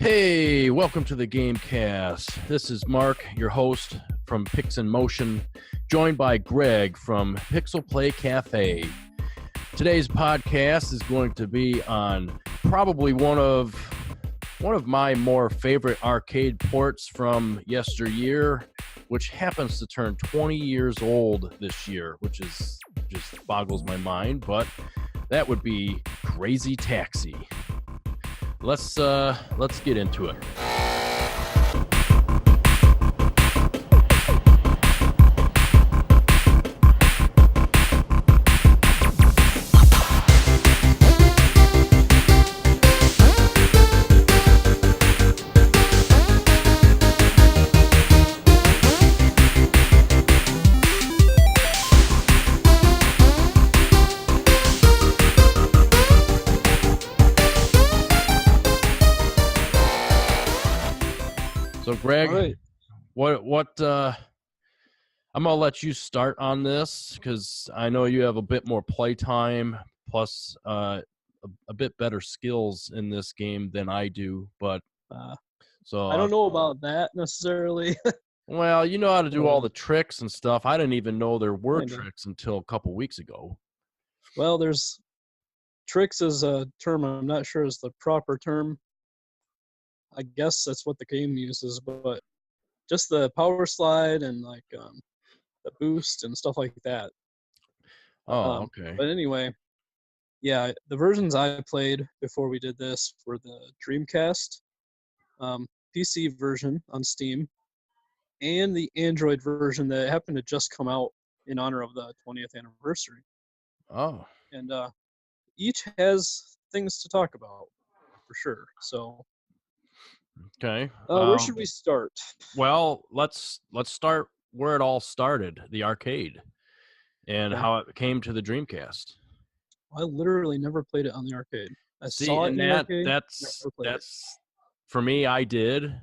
Hey, welcome to the Gamecast. This is Mark, your host from Pix in Motion, joined by Greg from Pixel Play Cafe. Today's podcast is going to be on probably one of my more favorite arcade ports from yesteryear, which happens to turn 20 years old this year, which is just boggles my mind, but that would be Crazy Taxi. Let's get into it. So, Greg, right. what I'm gonna let you start on this because I know you have a bit more playtime, plus a bit better skills in this game than I do. But so I don't know about that necessarily. well, you know how to do all the tricks and stuff. I didn't even know there were Kinda. tricks until a couple weeks ago. Well, there's tricks is a term I'm not sure is the proper term. I guess that's what the game uses, but just the power slide and like the boost and stuff like that. Oh, okay. But anyway, yeah, the versions I played before we did this were the Dreamcast, PC version on Steam, and the Android version that happened to just come out in honor of the 20th anniversary. Oh, And each has things to talk about for sure. So okay. where should we start? Well, let's start where it all started, the arcade, and Okay. how it came to the Dreamcast. I literally never played it on the arcade. I See, saw it and in the arcade. that's Never played it. for me. I did.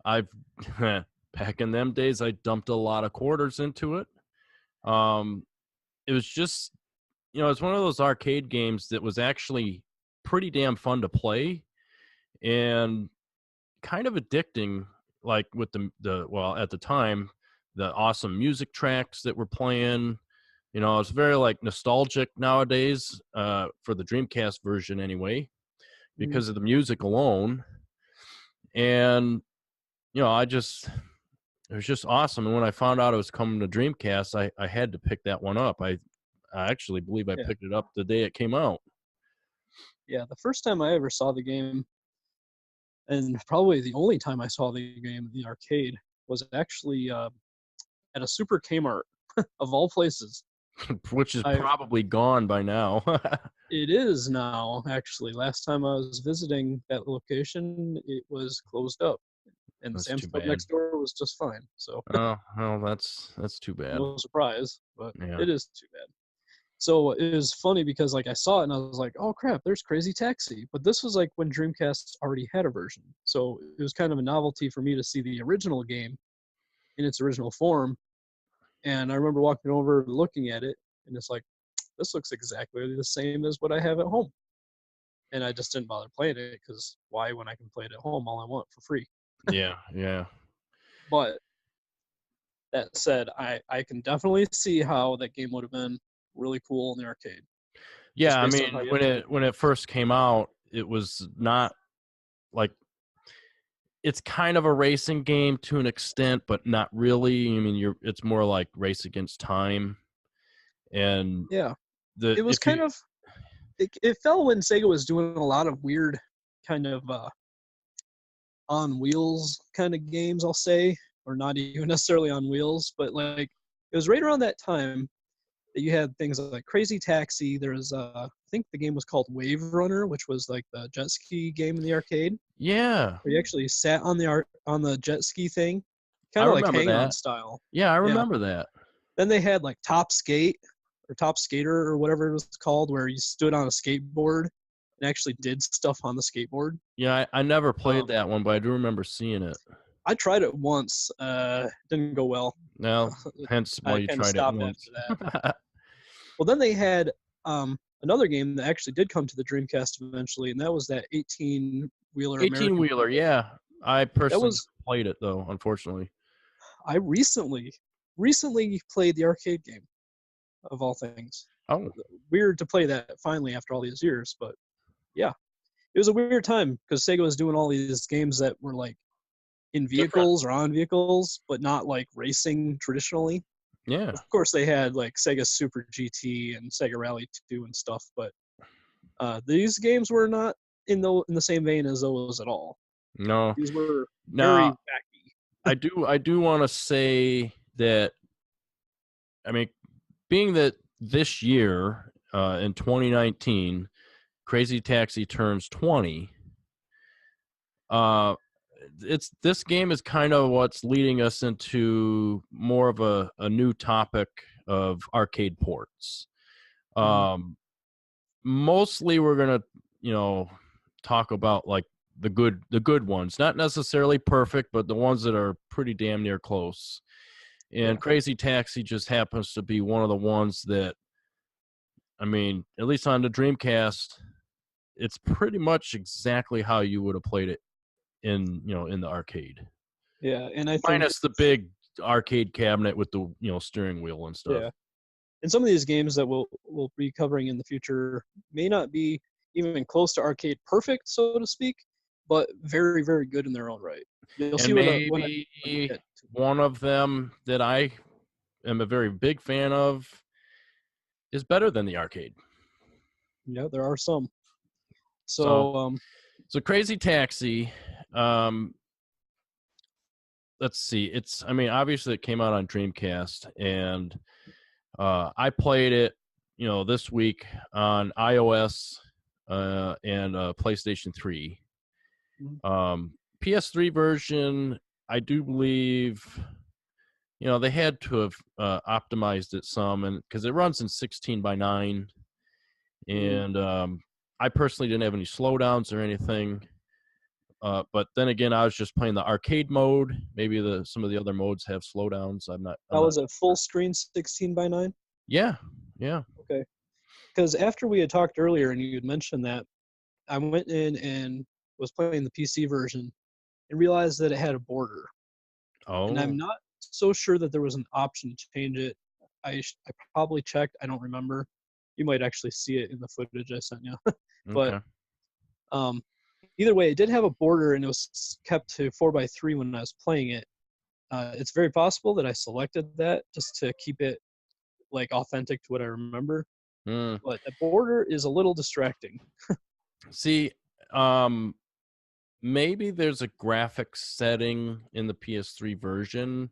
I've back in them days, I dumped a lot of quarters into it. It was just, it's one of those arcade games that was actually pretty damn fun to play, and kind of addicting. Like with the well, at the time, the awesome music tracks that were playing. It's very like nostalgic nowadays for the Dreamcast version anyway, because of the music alone. And it was just awesome. And when I found out it was coming to Dreamcast, I had to pick that one up. I actually believe I picked it up the day it came out. Yeah, the first time I ever saw the game, and probably the only time I saw the game in the arcade, was actually at a Super Kmart, of all places. Which is probably gone by now. It is now, actually. Last time I was visiting that location, it was closed up. And the Sam's Club next door was just fine. So oh, well, that's too bad. No surprise, but Yeah. It is too bad. So it was funny because like I saw it and I was like, oh crap, there's Crazy Taxi. But this was like when Dreamcast already had a version. So it was kind of a novelty for me to see the original game in its original form. And I remember walking over looking at it and it's like, this looks exactly the same as what I have at home. And I just didn't bother playing it because why when I can play it at home all I want for free? Yeah. But that said, I can definitely see how that game would have been really cool in the arcade. Yeah, I mean, when it first came out, it was not like, it's kind of a racing game to an extent, but not really. I mean, it's more like race against time. And it was kind of it fell when Sega was doing a lot of weird kind of on wheels kind of games, I'll say, or not even necessarily on wheels, but like it was right around that time that you had things like Crazy Taxi. There was I think the game was called Wave Runner, which was like the jet ski game in the arcade. Yeah. Where you actually sat on the jet ski thing, kind of like hang-on style. Yeah, I remember that. Then they had like Top Skate or Top Skater or whatever it was called, where you stood on a skateboard and actually did stuff on the skateboard. Yeah, I never played that one, but I do remember seeing it. I tried it once. Didn't go well. No, hence why you tried it once. After that. Well, then they had another game that actually did come to the Dreamcast eventually, and that was that 18-wheeler 18 American wheeler, football. yeah. I That personally was never played it though, unfortunately. I recently played the arcade game of all things. Oh, Weird to play that finally after all these years, but yeah, it was a weird time because Sega was doing all these games that were like in different. vehicles or on vehicles, but not like racing traditionally. Yeah. Of course, they had like Sega Super GT and Sega Rally 2 and stuff, but these games were not in the same vein as those at all. No. These were very Now, wacky. I do want to say that, I mean, being that this year, in 2019, Crazy Taxi turns 20. Uh, it's this game is kind of what's leading us into more of a new topic of arcade ports. Mhm. Um, Mostly we're gonna, talk about like the good ones, not necessarily perfect, but the ones that are pretty damn near close. Yeah, And Crazy Taxi just happens to be one of the ones that, I mean, at least on the Dreamcast, it's pretty much exactly how you would have played it in the arcade, yeah, and I think minus the big arcade cabinet with the steering wheel and stuff. yeah, and some of these games that we'll be covering in the future may not be even close to arcade perfect, so to speak, but very very good in their own right. You'll And see what maybe when we get to. one of them that I am a very big fan of is better than the arcade. Yeah, there are some. So, So so Crazy Taxi. Um, let's see. I mean, obviously it came out on Dreamcast, and I played it, this week on iOS and PlayStation 3. mhm. PS3 version, I do believe, they had to have optimized it some, and because it runs in 16:9, Mm, and I personally didn't have any slowdowns or anything. But then again, I was just playing the arcade mode. Maybe some of the other modes have slowdowns. I'm not. I'm that not. was a full screen 16:9. Yeah, yeah. Okay, because after we had talked earlier and you had mentioned that, I went in and was playing the PC version and realized that it had a border, and I'm Oh, not so sure that there was an option to change it. I probably checked. I don't remember. You might actually see it in the footage I sent you. But okay. um, either way, it did have a border, and it was kept to 4:3 when I was playing it. It's very possible that I selected that just to keep it like authentic to what I remember. Hmm. But the border is a little distracting. See, um, maybe there's a graphics setting in the PS3 version,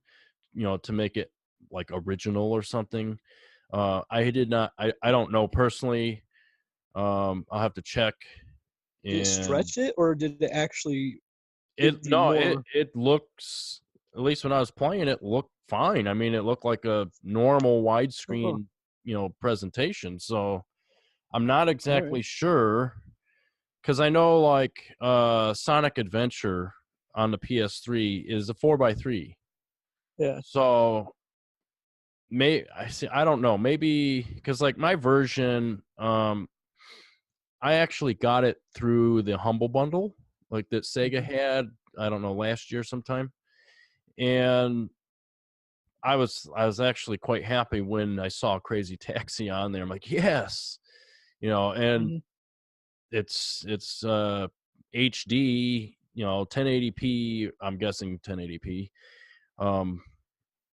to make it like original or something. I did not. I don't know personally. I'll have to check. Did it And stretch it, or did it actually it give you no, it more? it looks, at least when I was playing it, looked fine. I mean, it looked like a normal Oh, widescreen, presentation. So I'm not all right. exactly sure, because I know like Sonic Adventure on the PS3 is a 4:3. Yeah. So I don't know, maybe because like my version, I actually got it through the Humble Bundle, like that Sega Mhm. had, I don't know, last year sometime. And I was actually quite happy when I saw Crazy Taxi on there. I'm like, yes, and Mhm. it's HD, 1080p. I'm guessing 1080p. Um,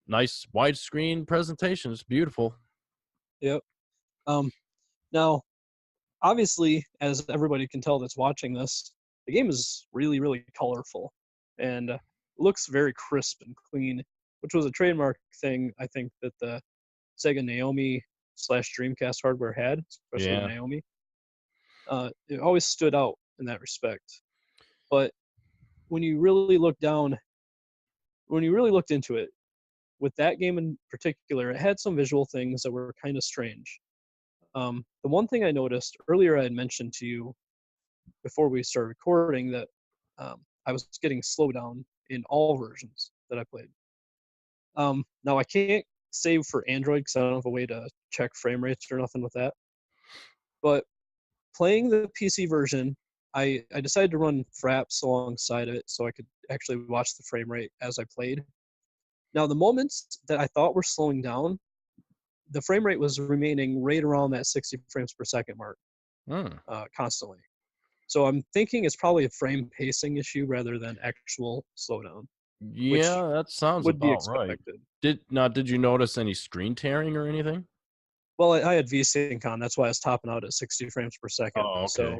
Nice widescreen presentation. It's beautiful. Yep. Um, Now, obviously, as everybody can tell that's watching this, the game is really, really colorful and looks very crisp and clean, which was a trademark thing I think that the Sega Naomi slash Dreamcast hardware had, especially the Yeah. Naomi. It always stood out in that respect. But when you really look down, when you really looked into it, with that game in particular, it had some visual things that were kind of strange. The one thing I noticed earlier, I had mentioned to you before we started recording that I was getting slowdown in all versions that I played. Now I can't save for Android because I don't have a way to check frame rates or nothing with that. But playing the PC version, I decided to run Fraps alongside it so I could actually watch the frame rate as I played. Now, the moments that I thought were slowing down, the frame rate was remaining right around that 60 frames per second mark Hmm. constantly. So I'm thinking it's probably a frame pacing issue rather than actual slowdown, which Yeah, that sounds would be about right. expected. Did you notice any screen tearing or anything? Well, I had VSync on, that's why I was topping out at 60 frames per second. Oh, okay. So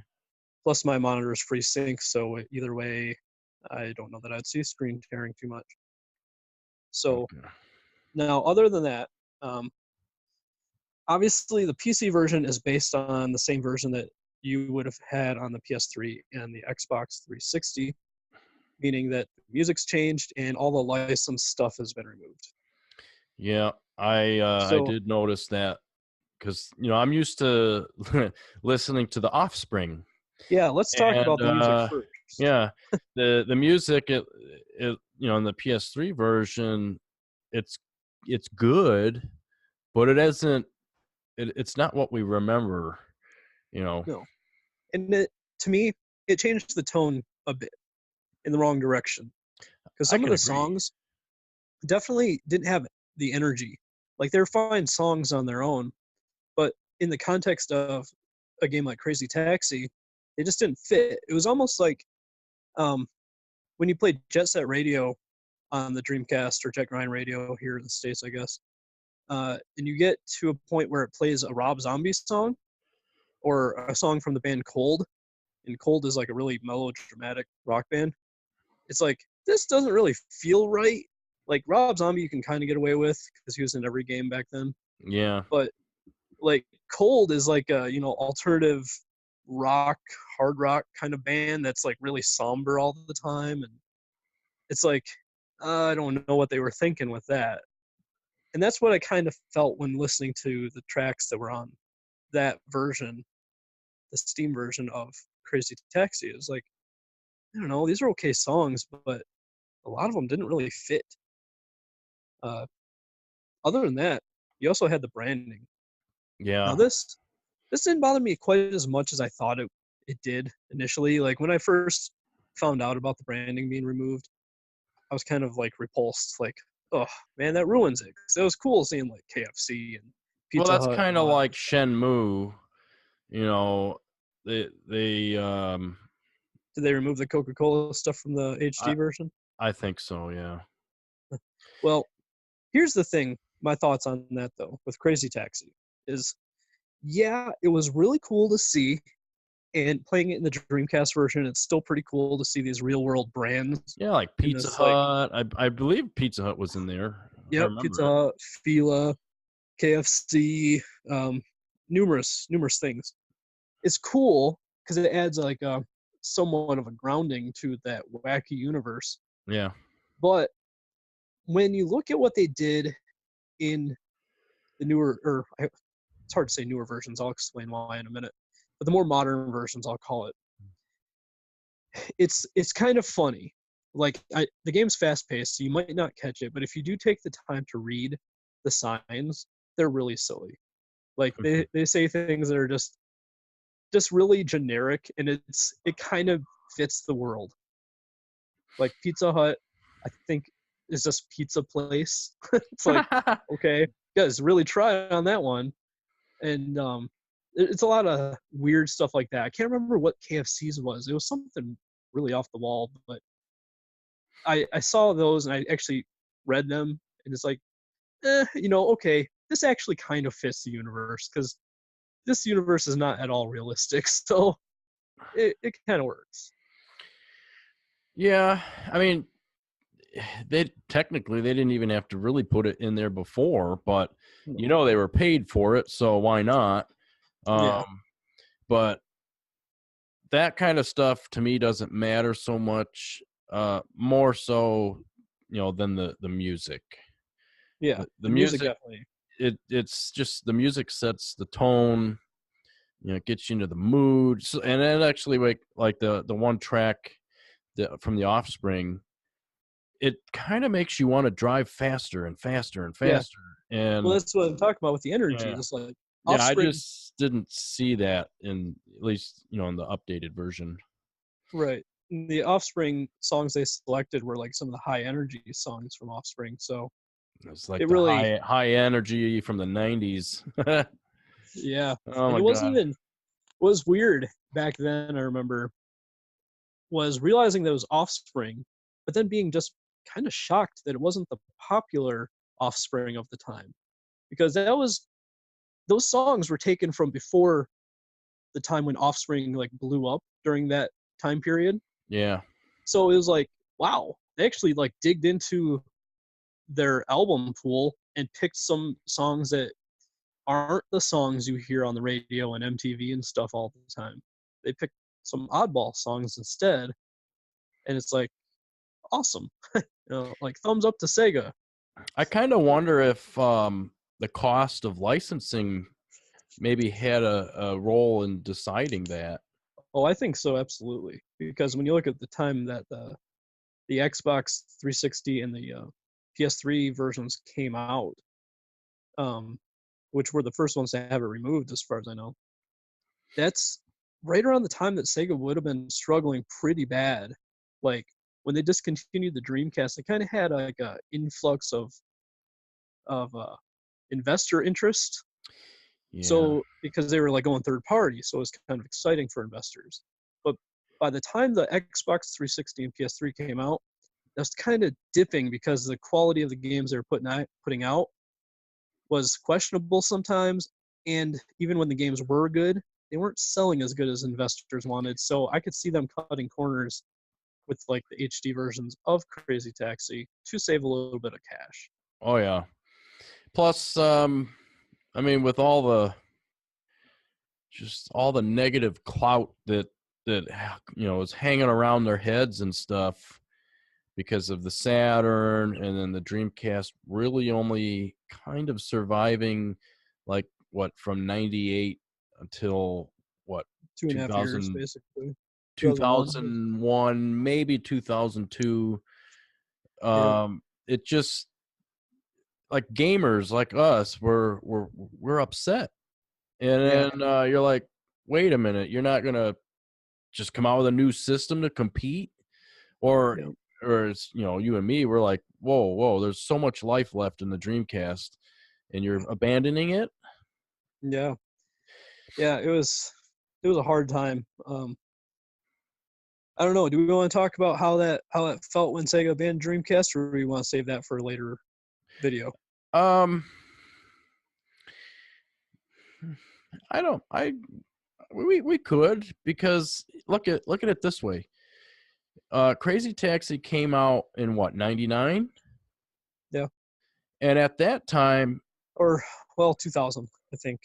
plus my monitor is FreeSync, so either way, I don't know that I'd see screen tearing too much. So Okay. now, other than that, um, obviously the PC version is based on the same version that you would have had on the PS3 and the Xbox 360, meaning that music's changed and all the licensed stuff has been removed. Yeah, I So did notice that because I'm used to listening to the Offspring, yeah, let's talk and about the music first. yeah, the music it in the PS3 version, it's it's good, but it isn't. It's not what we remember. You know, No, and to me, it changed the tone a bit in the wrong direction because I some of can the agree. songs definitely didn't have the energy. Like they're fine songs on their own, but in the context of a game like Crazy Taxi, they just didn't fit. It was almost like um, when you played Jet Set Radio on the Dreamcast or Jet Grind Radio here in the States, I guess, and you get to a point where it plays a Rob Zombie song or a song from the band Cold, and Cold is like a really melodramatic rock band. It's like, this doesn't really feel right. Like Rob Zombie, you can kind of get away with because he was in every game back then. Yeah, But like Cold is like a alternative rock, hard rock kind of band that's like really somber all the time, and it's like I don't know what they were thinking with that. And that's what I kind of felt when listening to the tracks that were on that version, the Steam version of Crazy Taxi. It was like, I don't know, these are okay songs, but a lot of them didn't really fit. Uh, Other than that, you also had the branding. Now yeah. this didn't bother me quite as much as I thought it did initially. Like when I first found out about the branding being removed, I was kind of like repulsed. Like, oh man, that ruins it. 'Cause it was cool seeing like KFC and Well, Pizza that's Hut and kind all of that like other stuff. Shenmue. You know, they Did they remove the Coca-Cola stuff from the I HD version? I think so. Yeah. Well, here's the thing. My thoughts on that though, with Crazy Taxi, is yeah, it was really cool to see. And playing it in the Dreamcast version, it's still pretty cool to see these real world brands Yeah, like in Pizza this like, Hut. I believe Pizza Hut was in there. I yep, remember Pizza it. Hut, Fila, KFC, numerous things. It's cool because it adds like a somewhat of a grounding to that wacky universe. Yeah. But when you look at what they did in the newer, it's hard to say newer versions. I'll explain why in a minute. But the more modern versions, I'll call it. It's kind of funny. Like the game's fast paced, so you might not catch it. But if you do take the time to read the signs, they're really silly. Like they say things that are just really generic, and it kind of fits the world. Like Pizza Hut, I think is just pizza place. It's like, okay, you guys really try on that one. And it's a lot of weird stuff like that. I can't remember what KFC's was. It was something really off the wall, but I saw those and I actually read them, and it's like, okay, this actually kind of fits the universe because this universe is not at all realistic, so it kind of works. Yeah. I mean, they didn't even have to really put it in there before, but No. they were paid for it, so why not? Yeah, Um, but that kind of stuff to me doesn't matter so much. More so, than the music. yeah, The the music music, definitely. it's just the music sets the tone. It gets you into the mood. So, and then actually, like the one track from the Offspring, it kind of makes you want to drive faster and faster and Yeah, faster. well, And that's what I'm talking about with the energy. yeah, Just like Yeah, I Offspring, just didn't see that in, at least, in the updated version. right? The Offspring songs they selected were like some of the high energy songs from Offspring. So It's like it the really, high energy from the 90s. yeah. Oh And my it wasn't god. even, what was weird back then, I remember, was realizing that it was Offspring, but then being just kind of shocked that it wasn't the popular Offspring of the time. Because those songs were taken from before the time when Offspring like blew up during that time period. Yeah. So it was like, wow, they actually like digged into their album pool and picked some songs that aren't the songs you hear on the radio and MTV and stuff all the time. They picked some oddball songs instead, and it's like awesome. Like thumbs up to Sega. I kind of wonder if the cost of licensing maybe had a role in deciding that. Oh, I think so, absolutely. Because when you look at the time that the Xbox 360 and the PS3 versions came out, um, which were the first ones to have it removed, as far as I know. That's right around the time that Sega would have been struggling pretty bad. Like when they discontinued the Dreamcast, they kind of had like a influx of investor interest. Yeah. So because they were like going third party, so it was kind of exciting for investors. But by the time the Xbox 360 and PS3 came out, that's kind of dipping because the quality of the games they were putting out was questionable sometimes, and even when the games were good, they weren't selling as good as investors wanted. So I could see them cutting corners with like the HD versions of Crazy Taxi to save a little bit of cash. Oh yeah. Plus, I mean, with all the negative clout that is hanging around their heads and stuff because of the Saturn, and then the Dreamcast really only kind of surviving, like, what, from 98 until what, 2.5 years 2000, basically. 2001. 2001, maybe 2002. Yeah. It just, like, gamers like us we're upset. And Yeah. then you're like, wait a minute, you're not gonna just come out with a new system to compete? Or Yeah. it's, you and me, we're like, whoa, there's so much life left in the Dreamcast, and you're abandoning it? Yeah. Yeah. It was a hard time. I don't know. Do we want to talk about how that felt when Sega banned Dreamcast, or do we want to save that for a later video? Um, I don't. We could, because look at it this way. Crazy Taxi came out in what, 99? Yeah. And at that time, Or well, 2000, I think.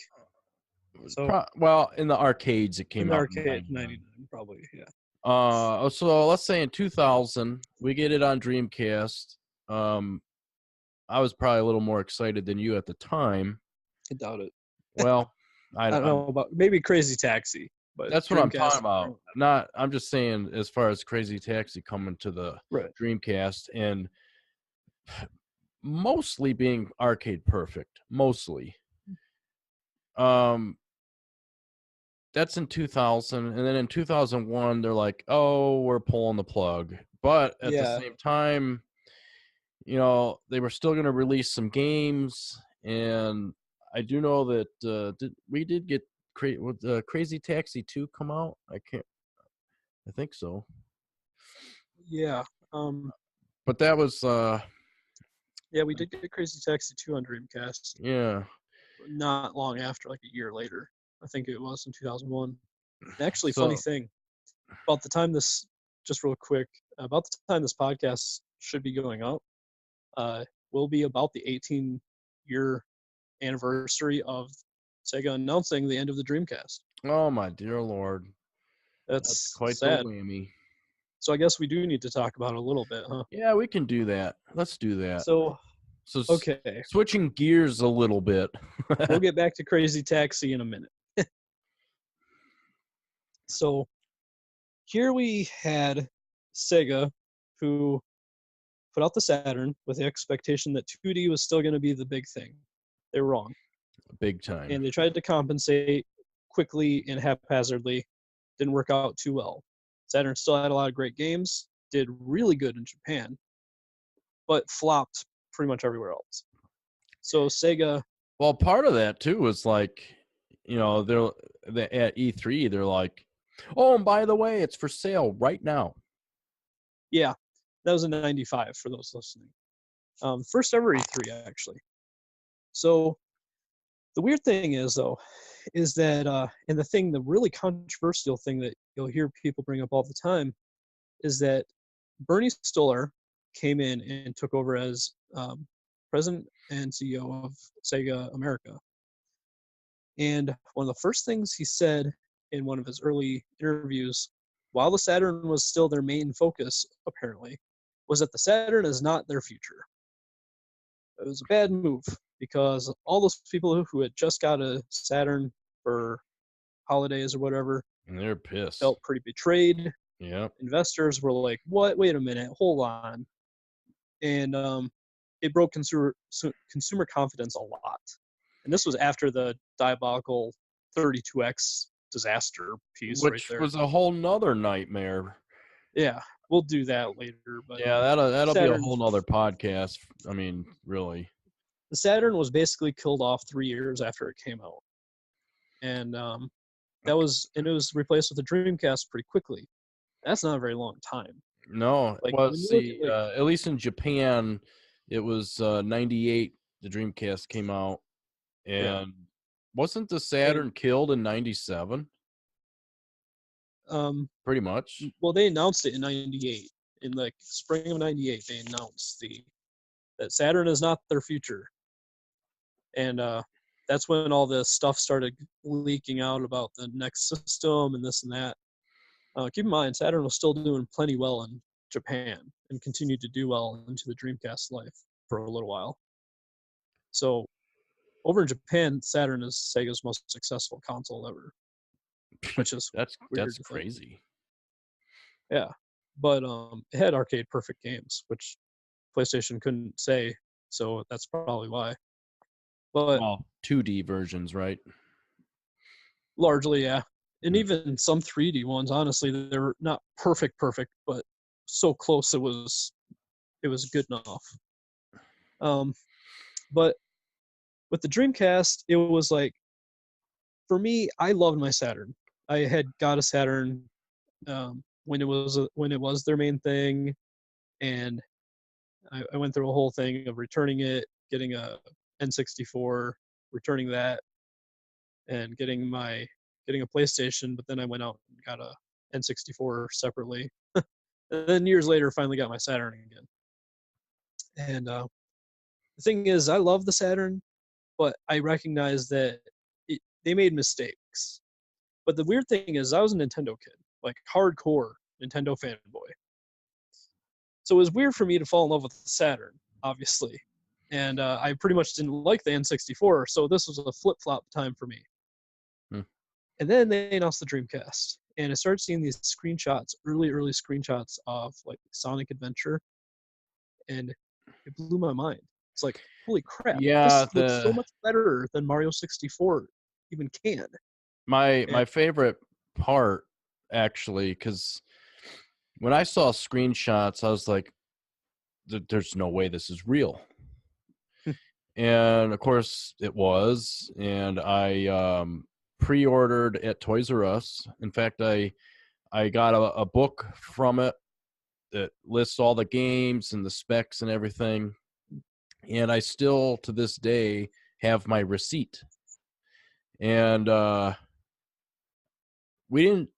So well, in the arcades it in came the out in arcade, 99. 99 probably. Yeah. So let's say in 2000 we get it on Dreamcast. Um, I was probably a little more excited than you at the time. I doubt it. Well, I don't know about maybe Crazy Taxi, but that's what I'm talking Dreamcast. about. Not, I'm just saying, as far as Crazy Taxi coming to the Right. Dreamcast, and mostly being arcade perfect, mostly. Um, that's in 2000, and then in 2001 they're like, "Oh, we're pulling the plug." But at the Yeah. same time, they were still going to release some games, and I do know that we did get would Crazy Taxi 2 come out? I think so. Yeah. Um. But that was Yeah, we did get Crazy Taxi 2 on Dreamcast. yeah. Not long after, like a year later. I think it was in 2001. And actually, funny So, thing about the time this, just real quick, about the time this podcast should be going up, will be about the 18-year anniversary of Sega announcing the end of the Dreamcast. oh my dear Lord. That's That's quite the sad. whammy. So I guess we do need to talk about it a little bit, huh? Yeah, we can do that. Let's do that. So, So, okay, switching gears a little bit. we'll get back to Crazy Taxi in a minute. So here we had Sega, who put out the Saturn with the expectation that 2D was still going to be the big thing. They were wrong. Big time. and they tried to compensate quickly and haphazardly. Didn't work out too well. Saturn still had a lot of great games, did really good in Japan, but flopped pretty much everywhere else. So Sega, Well, part of that too was like, they're at E3. They're like, oh, and by the way, it's for sale right now. yeah, that was in '95 for those listening. First ever E3 actually. So the weird thing is though, is that and the really controversial thing that you'll hear people bring up all the time is that Bernie Stoller came in and took over as president and CEO of Sega America. And one of the first things he said in one of his early interviews, while the Saturn was still their main focus, apparently, was that the Saturn is not their future. It was a bad move because all those people who had just got a Saturn for holidays or whatever And they're pissed. felt pretty betrayed. Yep. Investors were like, "What? Wait a minute, hold on," and it broke consumer confidence a lot. And this was after the diabolical 32X disaster piece right Which there. was a whole nother nightmare. Yeah, we'll do that later. But Yeah, that'll be a Saturn, whole nother podcast. I mean, really. the Saturn was basically killed off 3 years after it came out, and it was replaced with the Dreamcast pretty quickly. That's not a very long time. No, Like, well, when you look see, at, at least in Japan, it was 98. The Dreamcast came out, Yeah. and wasn't the Saturn killed in 97? Pretty much. Well, they announced it in '98. In like spring of '98, they announced that Saturn is not their future, and that's when all the stuff started leaking out about the next system and this and that. Keep in mind, Saturn was still doing plenty well in Japan and continued to do well into the Dreamcast life for a little while. So over in Japan, Saturn is Sega's most successful console ever, which is that's weird to think. crazy. Yeah, but it had arcade perfect games, which PlayStation couldn't say, so that's probably why. But Well, 2D versions, right? largely, yeah, and Hmm. even some 3D ones. Honestly, they were not perfect, but so close it was good enough. But with the Dreamcast, it was like, for me, I loved my Saturn. I had got a Saturn when it was their main thing, and I went through a whole thing of returning it, getting a N64, returning that, and getting a PlayStation. But then I went out and got a N64 separately, and then years later, finally got my Saturn again. And the thing is, I love the Saturn, but I recognize that they made mistakes. But the weird thing is, I was a Nintendo kid, like hardcore Nintendo fanboy. So it was weird for me to fall in love with the Saturn, obviously. And I pretty much didn't like the N64, so this was a flip-flop time for me. Hmm. And then they announced the Dreamcast, and I started seeing these screenshots, early screenshots of like Sonic Adventure, and it blew my mind. It's like, holy crap, Yeah, this looks so much better than Mario 64 even can. my favorite part, actually, because when I saw screenshots, I was like, there's no way this is real. And of course it was, and I pre-ordered at Toys R Us. In fact, I got a book from it that lists all the games and the specs and everything, and I still to this day have my receipt. And we didn't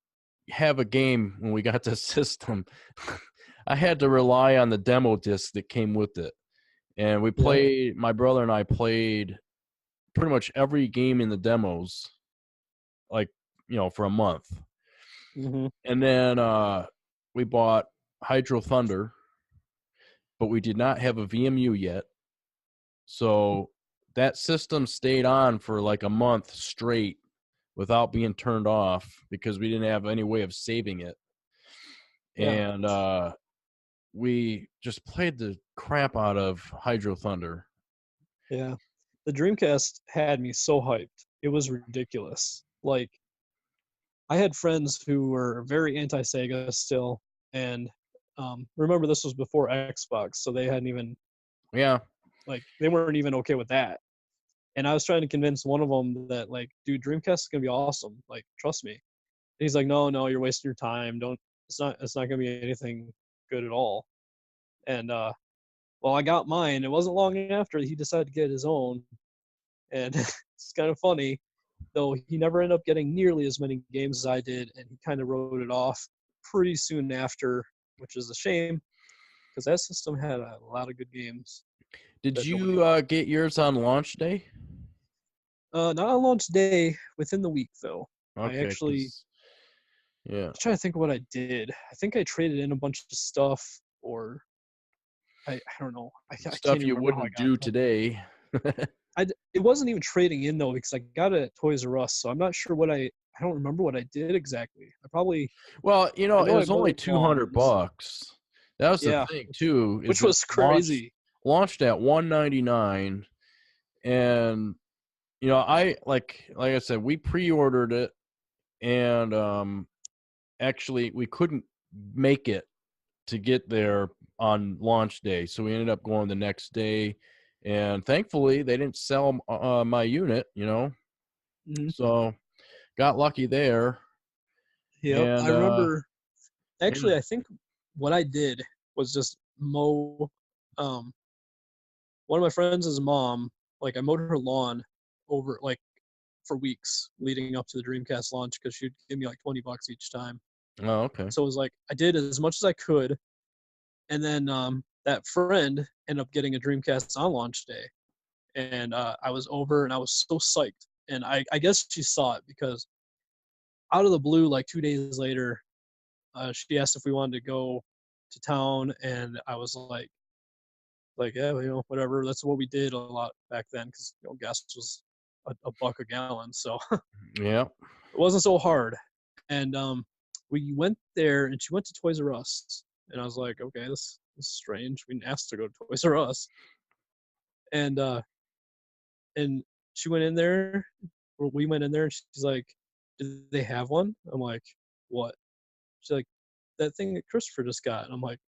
have a game when we got the system. I had to rely on the demo disc that came with it. And we played, my brother and I played pretty much every game in the demos, like, for a month. Mm-hmm. And then we bought Hydro Thunder, but we did not have a VMU yet. So that system stayed on for like a month straight without being turned off because we didn't have any way of saving it. Yeah. And we just played the crap out of Hydro Thunder. Yeah. the Dreamcast had me so hyped. It was ridiculous. Like, I had friends who were very anti-Sega still, and remember this was before Xbox, so they hadn't even Yeah. they weren't even okay with that. And I was trying to convince one of them that like, dude, Dreamcast is gonna be awesome. Like, trust me. And he's like, no, no, you're wasting your time. Don't. It's not gonna be anything good at all. And well, I got mine. It wasn't long after he decided to get his own, and it's kind of funny, though he never ended up getting nearly as many games as I did, and he kind of wrote it off pretty soon after, which is a shame because that system had a lot of good games Did that nobody you bought. get yours on launch day? Not on launch day, within the week though. I Okay, actually because yeah, I'm trying to think of what I did. I think I traded in a bunch of stuff, or I don't know. I can't stuff even you remember how I wouldn't got do that. today. It wasn't even trading in though because I got it at Toys R Us, so I'm not sure what I don't remember what I did exactly. Well, I it know I was only bought 200 bonds. bucks. That was the Yeah, thing too, is which it was crazy. launched at 199, and I like I said, we pre-ordered it, and actually we couldn't make it to get there on launch day, so we ended up going the next day, and thankfully they didn't sell my unit, Hmm. so got lucky there. Yep, I And remember. yeah. Actually, I think what I did was just mow. Um, One of my friends' mom, like I mowed her lawn over like for weeks leading up to the Dreamcast launch because she'd give me like $20 each time. Oh, okay. So it was like I did as much as I could, and then that friend ended up getting a Dreamcast on launch day, and I was over and I was so psyched, and I guess she saw it because out of the blue, like 2 days later, she asked if we wanted to go to town, and I was like yeah, whatever. That's what we did a lot back then because gas was a buck a gallon, so it Yeah. wasn't so hard. And we went there, and she went to Toys R Us, and I was like, okay, this is strange. We didn't ask to go to Toys R Us, and and she went in there, or we went in there, and she's like, "Did they have one?" I'm like, "What?" She's like, "That thing that Christopher just got." And I'm like,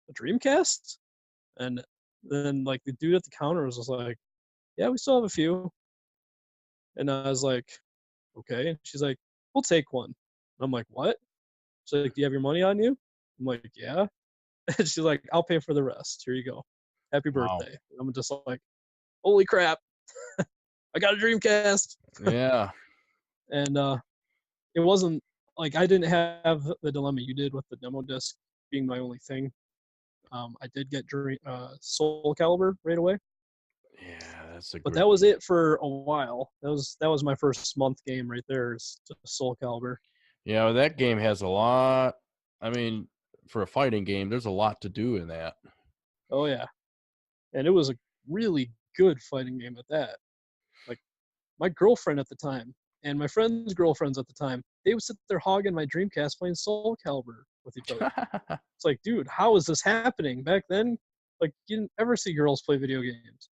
"A Dreamcast?" And then like the dude at the counter was just like, "Yeah, we still have a few." And I was like, "Okay." And she's like, "We'll take one." And I'm like, "What?" She's like, "Do you have your money on you?" I'm like, "Yeah." And she's like, "I'll pay for the rest. Here you go. Happy Wow. birthday." And I'm just like, "Holy crap! I got a Dreamcast!" Yeah. And it wasn't like I didn't have the dilemma you did with the demo disc being my only thing. I did get Soul Calibur right away, Yeah, that's a but great that was game. it for a while. That was my first month game right there. Is Soul Calibur. Yeah, well, that game has a lot. I mean, for a fighting game, there's a lot to do in that. Oh yeah, and it was a really good fighting game at that. Like my girlfriend at the time and my friends' girlfriends at the time, they would sit there hogging my Dreamcast playing Soul Calibur with each other. It's like, dude, how is this happening? Back then, like you didn't ever see girls play video games.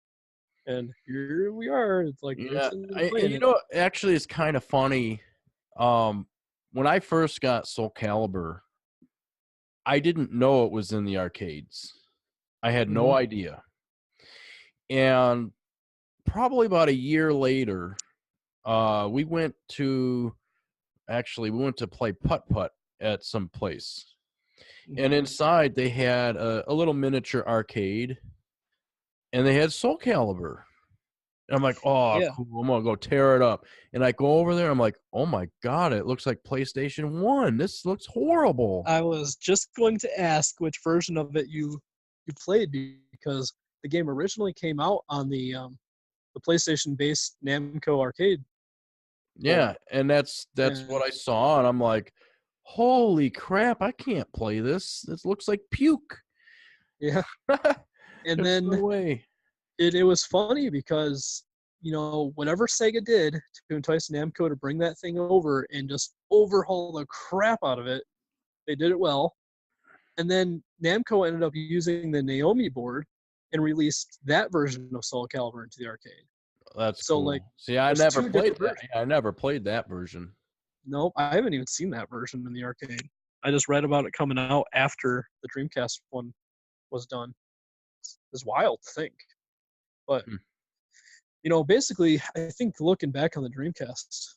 And here we are. It's like we're Yeah, sitting there and playing it. actually, it's kind of funny. Um, when I first got Soul Calibur, I didn't know it was in the arcades. I had no Hmm. idea. And probably about a year later, we went to play putt putt at some place, and Hmm. inside they had a little miniature arcade, and they had Soul Calibur. And I'm like, oh, Yeah, cool. I'm gonna go tear it up. And I go over there. I'm like, oh my god, it looks like PlayStation 1. This looks horrible. I was just going to ask which version of it you played because the game originally came out on the PlayStation based Namco arcade Yeah, board. and that's what And I saw, and I'm like, holy crap, I can't play this. This looks like puke. yeah, and There's no then way. it was funny because whatever Sega did to entice Namco to bring that thing over and just overhaul the crap out of it, they did it well. And then Namco ended up using the Naomi board, and released that version of Soul Calibur into the arcade. That's So like, cool. See, I there's never two played different that. versions. I never played that version. Nope, I haven't even seen that version in the arcade. I just read about it coming out after the Dreamcast one was done. It's wild to think. But, Hmm. basically, I think looking back on the Dreamcast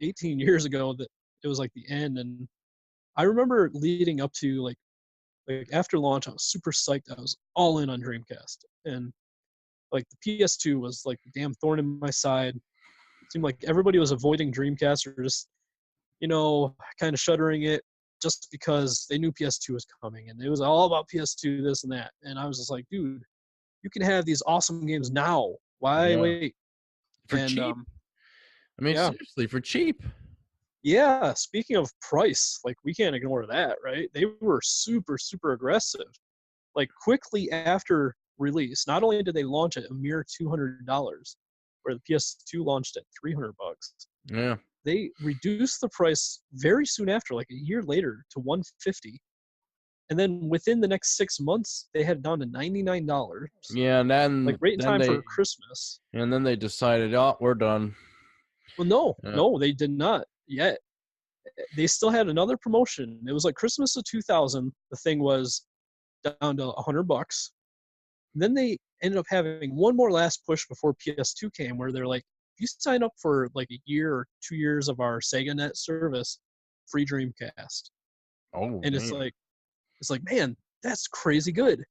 18 years ago, that it was like the end. And I remember leading up to like after launch, I was super psyched. I was all in on Dreamcast. And like the PS2 was like the damn thorn in my side. It seemed like everybody was avoiding Dreamcast or just, kind of shuttering it just because they knew PS2 was coming. And it was all about PS2, this and that. And I was just like, dude, you can have these awesome games now. Why Yeah. wait? For And cheap. I mean, yeah, seriously, for cheap. yeah. Speaking of price, like we can't ignore that, right? They were super, super aggressive. Like quickly after release, not only did they launch at a mere $200, where the PS2 launched at $300, Yeah. they reduced the price very soon after, like a year later, to $150. And then within the next 6 months, they had it down to $99, Yeah, and like then right in then time they for Christmas. and then they decided, oh, we're done. Well, no, Yeah. no, they did not yet. They still had another promotion. It was like Christmas of 2000. The thing was down to $100. Then they ended up having one more last push before PS2 came, where they're like, if you sign up for like a year or 2 years of our Sega Net service, free Dreamcast. Oh, And damn. it's like, man, that's crazy good.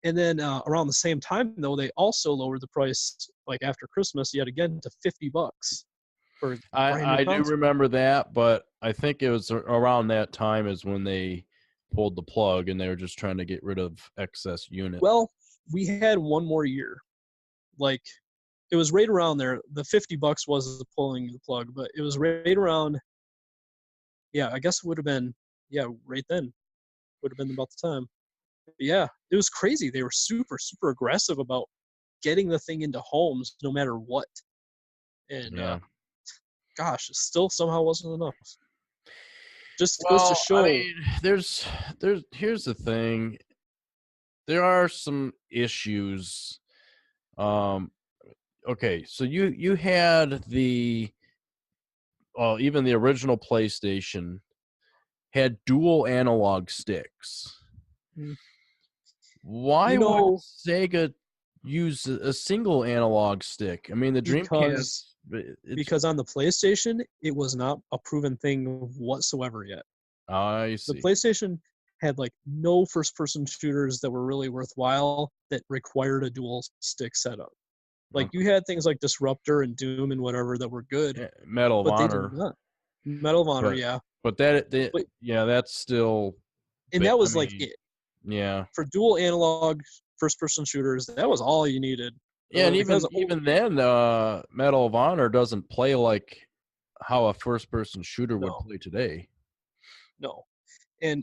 And then around the same time, though, they also lowered the price, like after Christmas, yet again to $50 for a brand new I do console. remember that, but I think it was around that time is when they pulled the plug and they were just trying to get rid of excess unit. Well, we had one more year. Like it was right around there. The $50 was pulling the plug, but it was right around. Yeah, I guess it would have been. Yeah, right then would have been about the time. But yeah, it was crazy. They were super, super aggressive about getting the thing into homes, no matter what. And Yeah. gosh, it still somehow wasn't enough. Just goes to Well, I show. mean, here's the thing. There are some issues. Um, okay, so you had even the original PlayStation had dual analog sticks. mm, Why You would know, Sega use a single analog stick? I mean, the Dreamcast, because it's because on the PlayStation, it was not a proven thing whatsoever yet. I The see. PlayStation had like no first person shooters that were really worthwhile that required a dual stick setup. Like Okay. you had things like Disruptor and Doom and whatever that were good, Yeah, Medal of but they did Honor, not. Medal of Honor, but yeah. that But yeah, that's still. and that I was like mean, it. yeah, For dual analog first person shooters, that was all you needed. yeah, and Because even then, Medal of Honor doesn't play like how a first person shooter would no, play today. no. And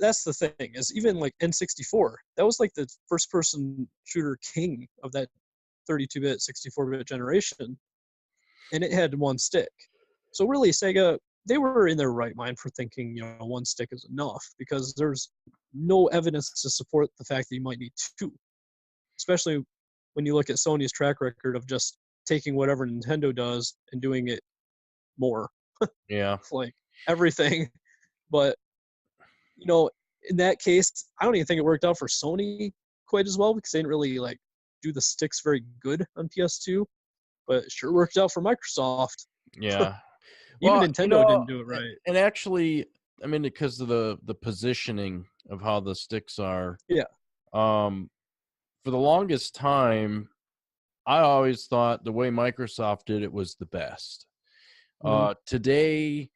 that's the thing is even like N64, that was like the first person shooter king of that 32-bit, 64-bit generation, and it had one stick. So really, Sega, they were in their right mind for thinking, one stick is enough because there's no evidence to support the fact that you might need two, especially when you look at Sony's track record of just taking whatever Nintendo does and doing it more, Yeah, like everything. But in that case, I don't even think it worked out for Sony quite as well because they didn't really like do the sticks very good on PS2. But it sure worked out for Microsoft. yeah. Even Well, Nintendo didn't do it right. and actually, I mean, because of the positioning of how the sticks are, Yeah. um, for the longest time, I always thought the way Microsoft did it was the best. Mhm. Today,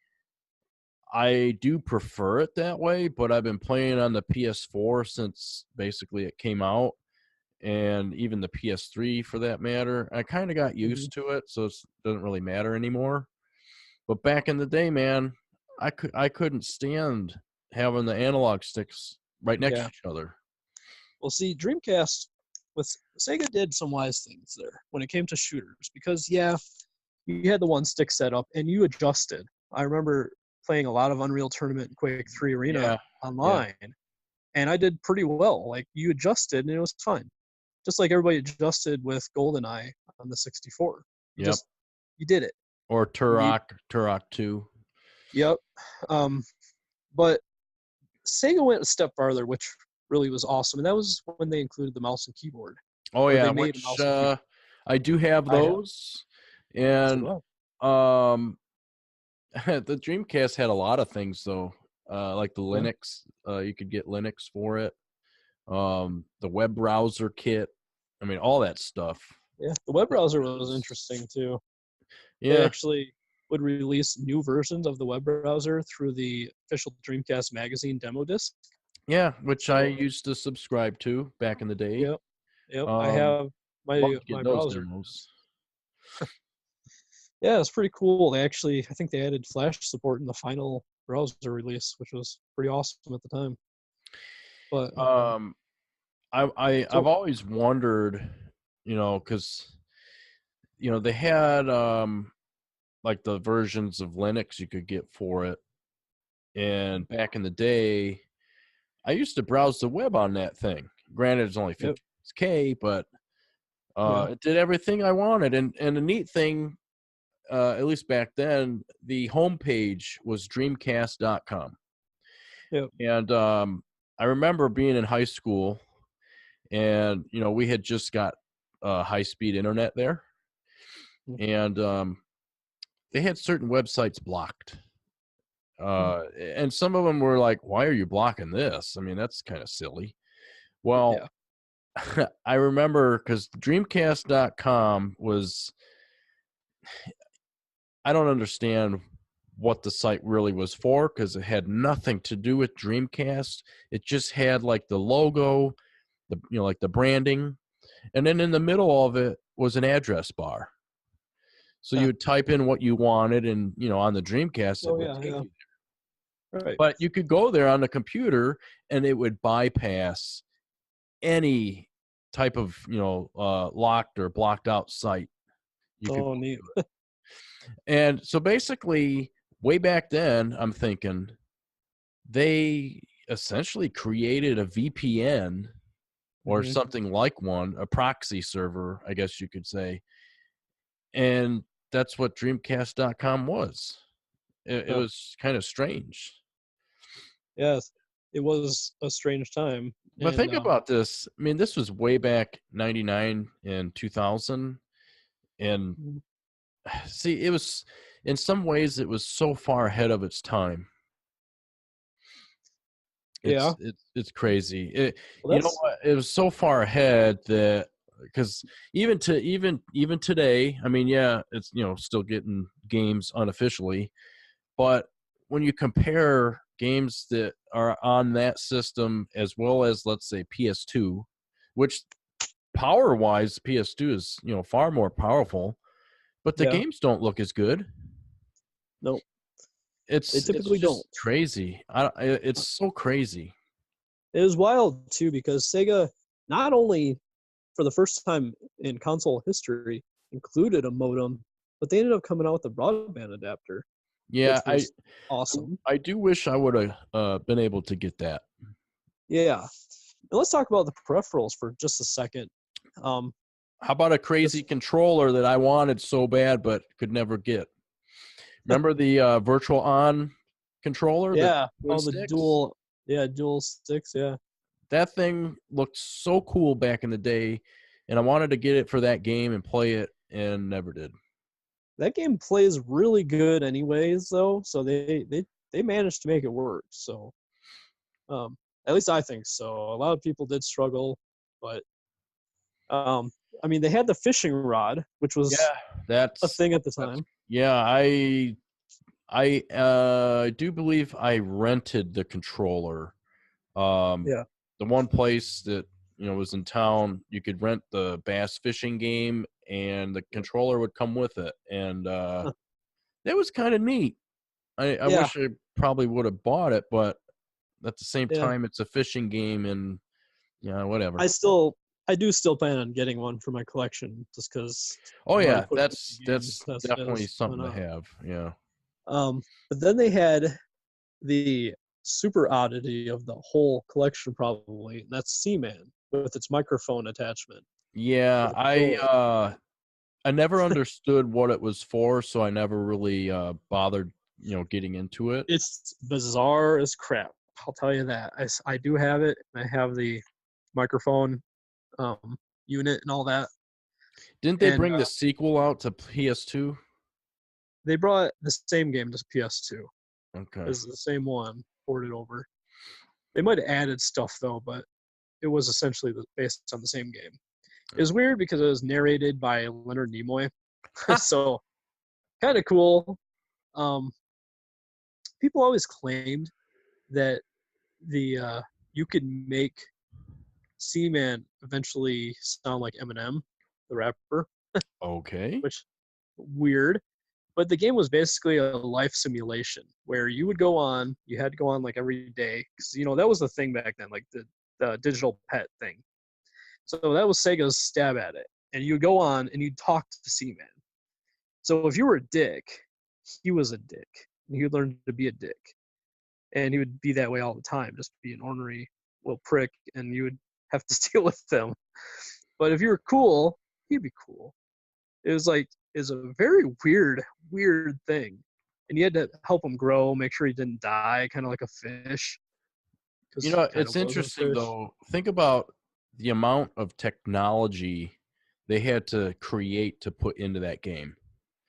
I do prefer it that way, but I've been playing on the PS4 since basically it came out, and even the PS3 for that matter. I kind of got Mhm. used to it, so it doesn't really matter anymore. But back in the day, man, I couldn't stand having the analog sticks right next to Yeah. each other. Well, see, Dreamcast with Sega did some wise things there when it came to shooters because yeah, you had the one stick setup and you adjusted. I remember playing a lot of Unreal Tournament and Quake 3 Arena Yeah, yeah, online, and I did pretty well. Like you adjusted and it was fine. just like everybody adjusted with GoldenEye on the 64. Yep. You did it. Or Turok 2. Yep. But Sega went a step farther, which really was awesome, and that was when they included the mouse and keyboard. Oh Or yeah, they made a which mouse and keyboard. I do have I have. those, and So do I. the Dreamcast had a lot of things though, like the Yeah. Linux. You could get Linux for it. The web browser kit. I mean, all that stuff. Yeah, the web browser was interesting too. They Yeah, actually would release new versions of the web browser through the official Dreamcast magazine demo disc. yeah, which I So, used to subscribe to back in the day. yep. I Um, have Loved my getting those browser. demos. Yeah, it's pretty cool. They actually, I think they added Flash support in the final browser release, which was pretty awesome at the time. But I've so always wondered, because they had like the versions of Linux you could get for it, and back in the day, I used to browse the web on that thing. Granted, it's only yep, 56K, but yeah, it did everything I wanted. And the neat thing, at least back then, the homepage was Dreamcast.com. yep, And I remember being in high school, and we had just got high-speed internet there, mm, and they had certain websites blocked. mm, And some of them were like, "Why are you blocking this? I mean, that's kind of silly." Well, yeah, I remember because Dreamcast.com was, I don't understand what the site really was for, because it had nothing to do with Dreamcast. It just had like the logo, like the branding, and then in the middle of it was an address bar. So you huh. would type in what you wanted, and on the Dreamcast it Oh would yeah, take yeah, you. right. But you could go there on the computer, and it would bypass any type of locked or blocked out site. You could Oh, go neat. to it. And so basically, way back then, I'm thinking they essentially created a VPN or Hmm. something like one, a proxy server, I guess you could say. And that's what Dreamcast.com was. It Huh. was kind of strange. Yes, it was a strange time, But and think about this. I mean, this was way back 99 and 2000. And mm, see, it was, in some ways, it was so far ahead of its time. yeah. It's crazy. Well, You know that's what? It was so far ahead that, because even today, I mean, yeah, it's still getting games unofficially, but when you compare games that are on that system as well as, let's say, PS2, which power wise PS2 is far more powerful, but the yeah. games don't look as good. No, they It's typically don't. just crazy. It's so crazy. It was wild too because Sega not only for the first time in console history included a modem, but they ended up coming out with a broadband adapter, Yeah, which was awesome. I do wish I would have been able to get that. Yeah. And let's talk about the peripherals for just a second. Um, How about a crazy this, controller that I wanted so bad but could never get? Remember the Virtual On controller, the yeah, twin all the sticks? dual sticks. Yeah, That thing looked so cool back in the day, and I wanted to get it for that game and play it, and never did. that game plays really good, anyways. Though, so they managed to make it work. So, at least I think so. A lot of people did struggle, but I mean, they had the fishing rod, which was Yeah, a that's thing at the that's time. yeah. I do believe I rented the controller. Um, Yeah. the one place that was in town, you could rent the bass fishing game, and the controller would come with it, and Huh. it was kind of neat. I Yeah. wish I probably would have bought it, but at the same Yeah. time, it's a fishing game, and whatever. I still, I do still plan on getting one for my collection just because Oh I've already yeah, put that's games definitely why something to not? have. Yeah. But then they had the super oddity of the whole collection probably. And that's Seaman with its microphone attachment. Yeah, For the controller. I never understood what it was for, so I never really bothered, getting into it. It's bizarre as crap. I'll tell you that. I do have it. I have the microphone unit and all that. Didn't they And bring the sequel out to PS2? they brought the same game to PS2. Okay. It's the same one ported over. They might have added stuff though, but it was essentially based on the same game. It was weird because it was narrated by Leonard Nimoy, so kind of cool. Um, People always claimed that the you could make Seaman eventually sound like Eminem, the rapper, Okay. which weird. But the game was basically a life simulation where you would go on. You had to go on like every day because that was the thing back then, like the digital pet thing. So that was Sega's stab at it. And you'd go on and you'd talk to Seaman. So if you were a dick, he was a dick. And he would learn to be a dick. And he would be that way all the time, just be an ornery little prick, and you would have to deal with them. But if you were cool, he'd be cool. It was a very weird thing. And you had to help him grow, make sure he didn't die, kind of like a fish. Because he kind It's of was a interesting fish. though. Think about the amount of technology they had to create to put into that game.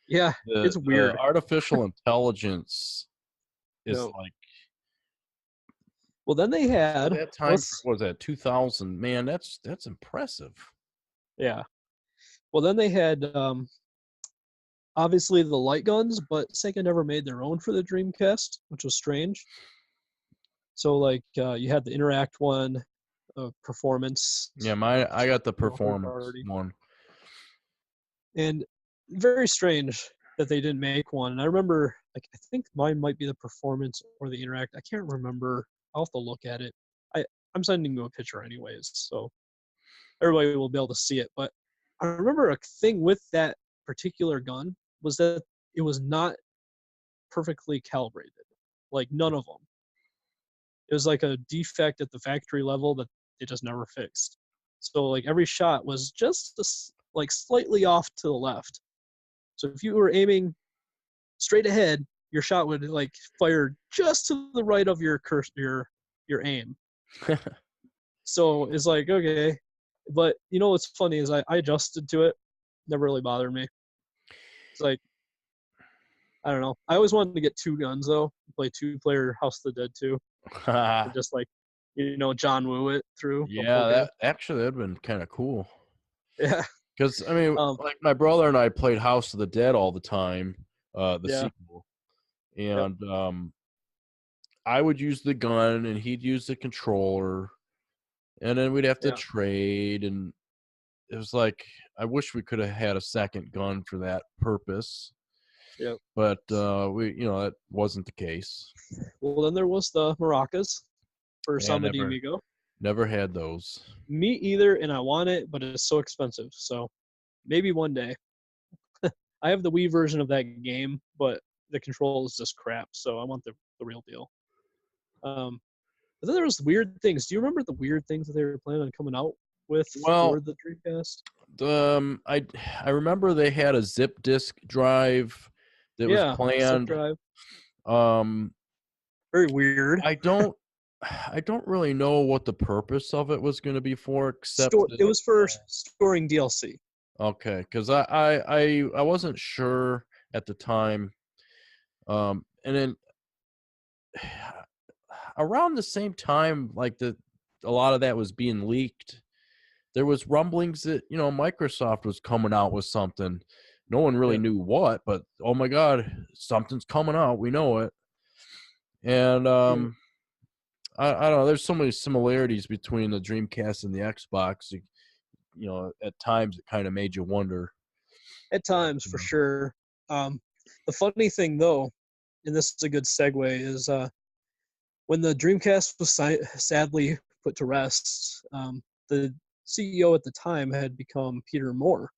Yeah, The it's weird. artificial intelligence is No. like Well, then they for had that time. let's What was that 2000? Man, that's impressive. yeah. Well, then they had obviously the light guns, but Sega never made their own for the Dreamcast, which was strange. So like you had the Interact one, performance, Yeah, I got the third performance party, one. and very strange that they didn't make one. And I remember, like, I think mine might be the performance or the Interact. I can't remember. I'll have to look at it. I'm sending you a picture anyways, so everybody will be able to see it. But I remember a thing with that particular gun was that it was not perfectly calibrated. Like none of them. It was like a defect at the factory level that they just never fixed. So like every shot was just like slightly off to the left. So if you were aiming straight ahead, your shot would like fire just to the right of your your aim. So it's like okay, but what's funny is I adjusted to it. Never really bothered me. It's like I don't know. I always wanted to get two guns though. Play 2-player House of the Dead 2. And just like John Woo it through the whole Yeah, game. that'd been kind of cool. Yeah. Because I mean, Um. like my brother and I played House of the Dead all the time, the Yeah. sequel, Yep. and I would use the gun and he'd use the controller, and then we'd have to Yeah. trade, and it was like I wish we could have had a second gun for that purpose, Yep. but that wasn't the case. Well, then there was the maracas for Yeah, Sama de Amigo. never had those. Me either, and I want it, but it's so expensive. So maybe one day. I have the Wii version of that game, but the control is just crap. So I want the real deal. But then there was weird things. Do you remember the weird things that they were planning on coming out with Well, for the Dreamcast? I remember they had a zip disk drive that was Yeah, zip planned. drive. Um, Very weird. I don't really know what the purpose of it was going to be for, except It was for storing DLC. okay, because I wasn't sure at the time, and then around the same time, like a lot of that was being leaked. There was rumblings that Microsoft was coming out with something. No one really knew what, but oh my God, something's coming out. We know it, and I don't know. There's so many similarities between the Dreamcast and the Xbox. At times it kind of made you wonder. At times, for sure. The funny thing, though, and this is a good segue, is when the Dreamcast was sadly put to rest, the CEO at the time had become Peter Moore.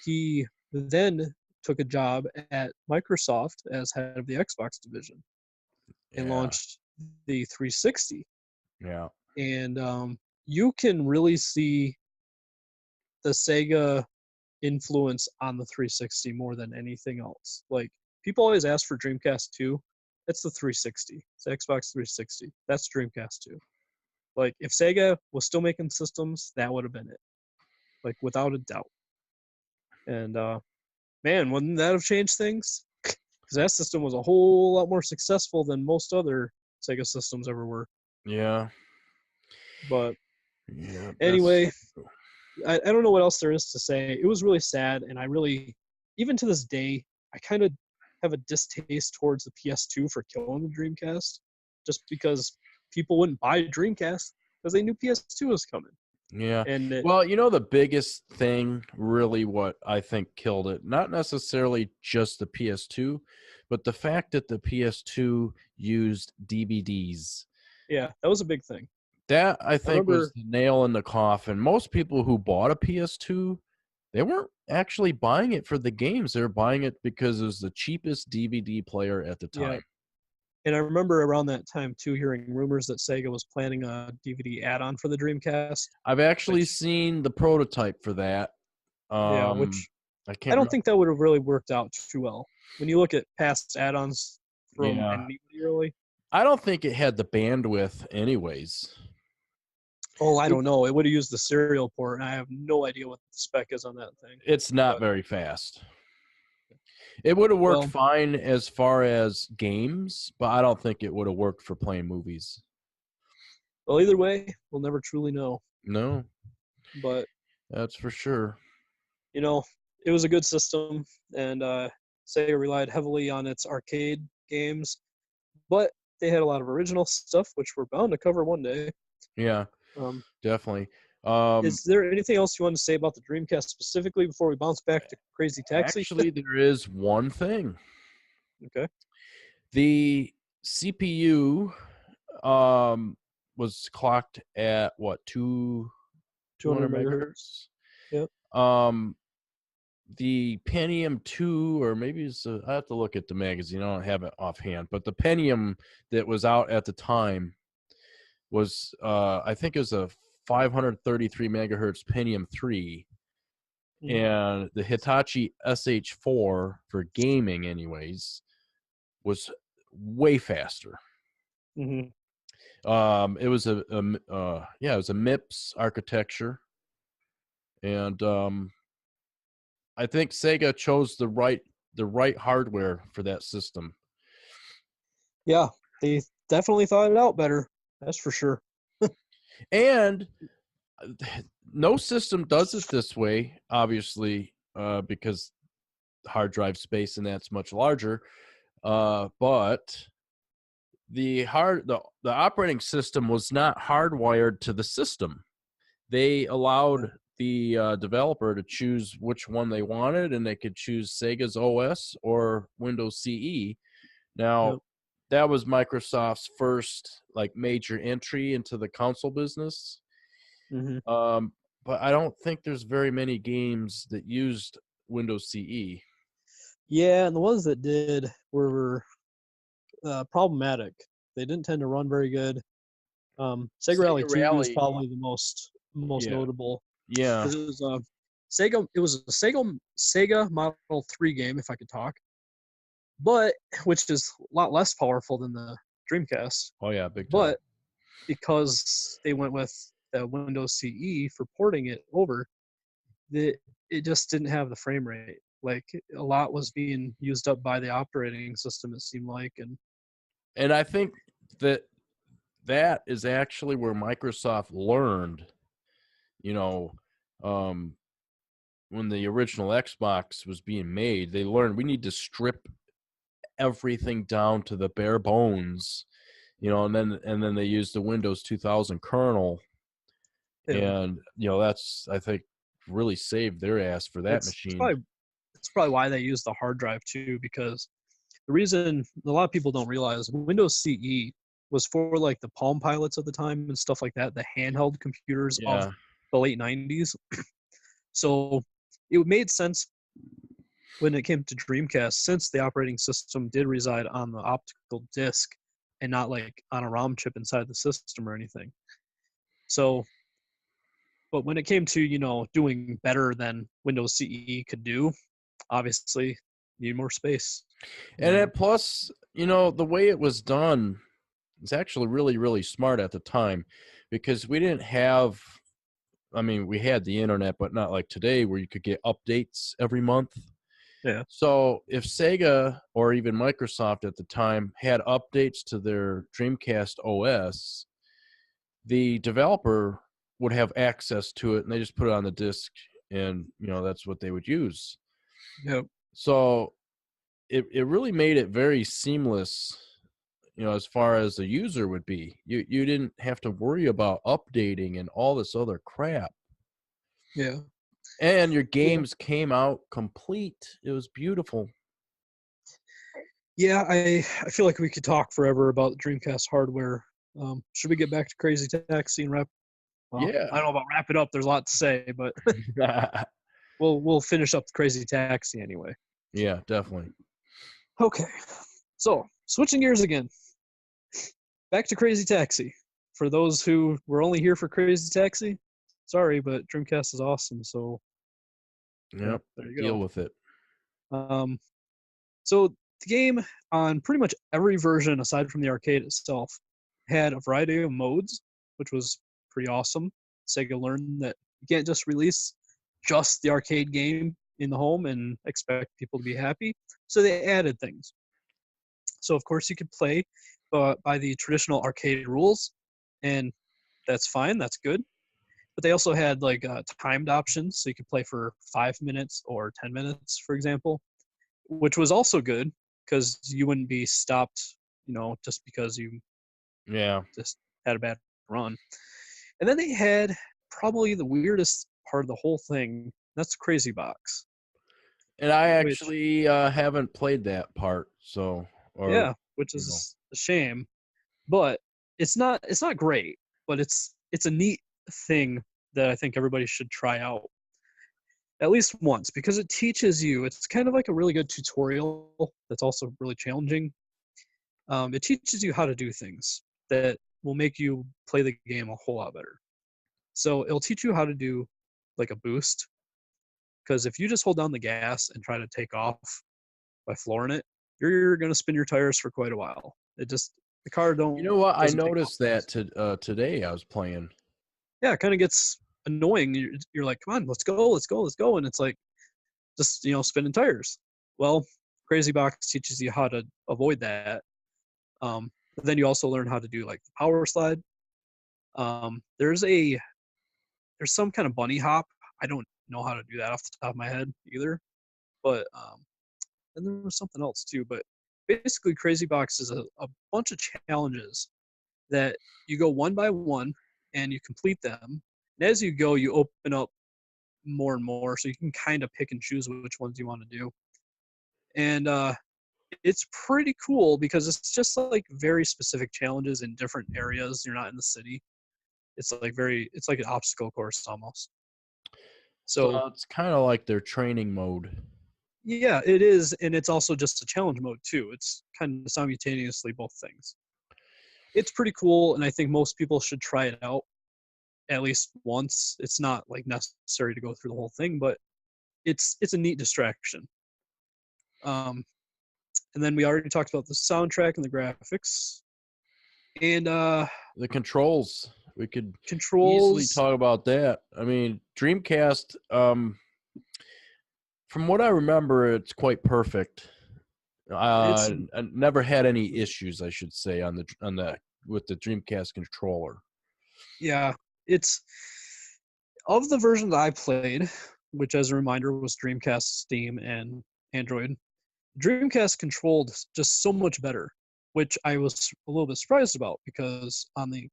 He then took a job at Microsoft as head of the Xbox division and Yeah. launched the 360, Yeah. and you can really see the Sega influence on the 360 more than anything else. Like, people always ask for Dreamcast 2. It's the 360. It's the Xbox 360. That's Dreamcast 2. Like, if Sega was still making systems, that would have been it. Like, without a doubt. And man, wouldn't that have changed things? Because that system was a whole lot more successful than most other Sega systems ever were. Yeah. But Yeah. That's anyway, I don't know what else there is to say. It was really sad, and I really, even to this day, I kind of have a distaste towards the PS2 for killing the Dreamcast, just because people wouldn't buy Dreamcast because they knew PS2 was coming. yeah. And Well, the biggest thing, really, what I think killed it, not necessarily just the PS2, but the fact that the PS2 used DVDs. yeah, that was a big thing. That, I I think, was remember, the nail in the coffin. Most people who bought a PS2, they weren't actually buying it for the games. They were buying it because it was the cheapest DVD player at the yeah, time. and I remember around that time too, hearing rumors that Sega was planning a DVD add-on for the Dreamcast, I've actually which, seen the prototype for that. yeah, Um, which I I can't don't remember. think that would have really worked out too well. When you look at past add-ons from Yeah. anybody, really. I don't think it had the bandwidth anyways. Oh, I don't know. It would have used the serial port, and I have no idea what the spec is on that thing. It's not But, very fast. It would have worked well, fine as far as games, but I don't think it would have worked for playing movies. either way, we'll never truly know. No, But, that's for sure. it was a good system, and Sega relied heavily on its arcade games, but they had a lot of original stuff, which we're bound to cover one day. Yeah, Um, definitely. is there anything else you want to say about the Dreamcast specifically before we bounce back to Crazy Taxi? Actually, there is one thing. Okay. The CPU was clocked at what, 200 megahertz. megahertz? Yep. The Pentium 2, or maybe I have to look at the magazine. I don't have it offhand, but the Pentium that was out at the time was, I think it was a 533 megahertz Pentium 3, Mm-hmm. and the Hitachi SH4 for gaming, anyways, was way faster. Mm-hmm. It was it was a MIPS architecture, and I think Sega chose the right hardware for that system. Yeah, they definitely thought it out better. That's for sure. And no system does it this way, obviously, because hard drive space and that's much larger. But the operating system was not hardwired to the system. They allowed the developer to choose which one they wanted, and they could choose Sega's OS or Windows CE. Now, Yep. that was Microsoft's first major entry into the console business. Mm-hmm. But I don't think there's very many games that used Windows CE. Yeah, and the ones that did were problematic. They didn't tend to run very good. Sega Rally Sega 2 is Rally, probably the most yeah, notable, yeah, because it was Sega. It was a Sega Model 3 game, if I could talk, but which is a lot less powerful than the Dreamcast. oh yeah, big time. But because they went with the Windows CE for porting it over, it just didn't have the frame rate. Like, a lot was being used up by the operating system, it seemed like, And I think that is actually where Microsoft learned, you know, um, when the original Xbox was being made, they learned we need to strip everything down to the bare bones, and then they used the Windows 2000 kernel, yeah, and that's, I think, really saved their ass for that it's machine. probably it's probably why they use the hard drive too, because the reason a lot of people don't realize Windows CE was for like the Palm Pilots of the time and stuff like that, the handheld computers of Yeah, the late 90s. So it made sense when it came to Dreamcast, since the operating system did reside on the optical disc, and not like on a ROM chip inside the system or anything. So, but when it came to, doing better than Windows CE could do, obviously need more space. And then plus, the way it was done is actually really, really smart at the time, because we didn't have, we had the internet, but not like today where you could get updates every month. Yeah. So if Sega or even Microsoft at the time had updates to their Dreamcast OS, the developer would have access to it, and they just put it on the disc, and that's what they would use. Yep. So it really made it very seamless, as far as the user would be. You didn't have to worry about updating and all this other crap. Yeah. And your games came out complete. It was beautiful. Yeah, I feel like we could talk forever about Dreamcast hardware. Should we get back to Crazy Taxi and wrap? Well, Yeah. I don't know about wrap it up. There's a lot to say, but we'll finish up the Crazy Taxi anyway. Yeah, definitely. Okay, so switching gears again. Back to Crazy Taxi. For those who were only here for Crazy Taxi, sorry, but Dreamcast is awesome. So yep, there you go. Deal with it. So the game on pretty much every version aside from the arcade itself had a variety of modes, which was pretty awesome. Sega learned that you can't just release just the arcade game in the home and expect people to be happy. So they added things. So of course you could play by the traditional arcade rules, and that's fine, that's good. But they also had like timed options, so you could play for 5 minutes or 10 minutes, for example, which was also good because you wouldn't be stopped, just because you just had a bad run. And then they had probably the weirdest part of the whole thing. That's Crazy Box. And I actually haven't played that part, so which is a shame. But it's not great, but it's a neat thing that I think everybody should try out at least once, because it teaches you. It's kind of like a really good tutorial that's also really challenging. It teaches you how to do things that will make you play the game a whole lot better. So it'll teach you how to do like a boost, because if you just hold down the gas and try to take off by flooring it, you're going to spin your tires for quite a while. The car don't. You know what? I noticed that today I was playing. Yeah, it kind of gets annoying. You're like, come on, let's go, and it's like just spinning tires. Well, Crazy Box teaches you how to avoid that. But then you also learn how to do like the power slide. There's some kind of bunny hop. I don't know how to do that off the top of my head either. But and there was something else too. But basically, Crazy Box is a bunch of challenges that you go one by one and you complete them. And as you go, you open up more and more, so you can kind of pick and choose which ones you want to do. And it's pretty cool because it's just like very specific challenges in different areas. You're not in the city. It's like an obstacle course almost. So it's kind of like their training mode. Yeah, it is, and it's also just a challenge mode too. It's kind of simultaneously both things. It's pretty cool, and I think most people should try it out at least once. It's not like necessary to go through the whole thing, but it's a neat distraction. And then we already talked about the soundtrack and the graphics, and the controls. We could easily talk about that. I mean, Dreamcast. From what I remember, it's quite perfect. I never had any issues, I should say, with the Dreamcast controller. Yeah, it's of the version that I played, which as a reminder was Dreamcast, Steam, and Android. Dreamcast controlled just so much better, which I was a little bit surprised about, because on the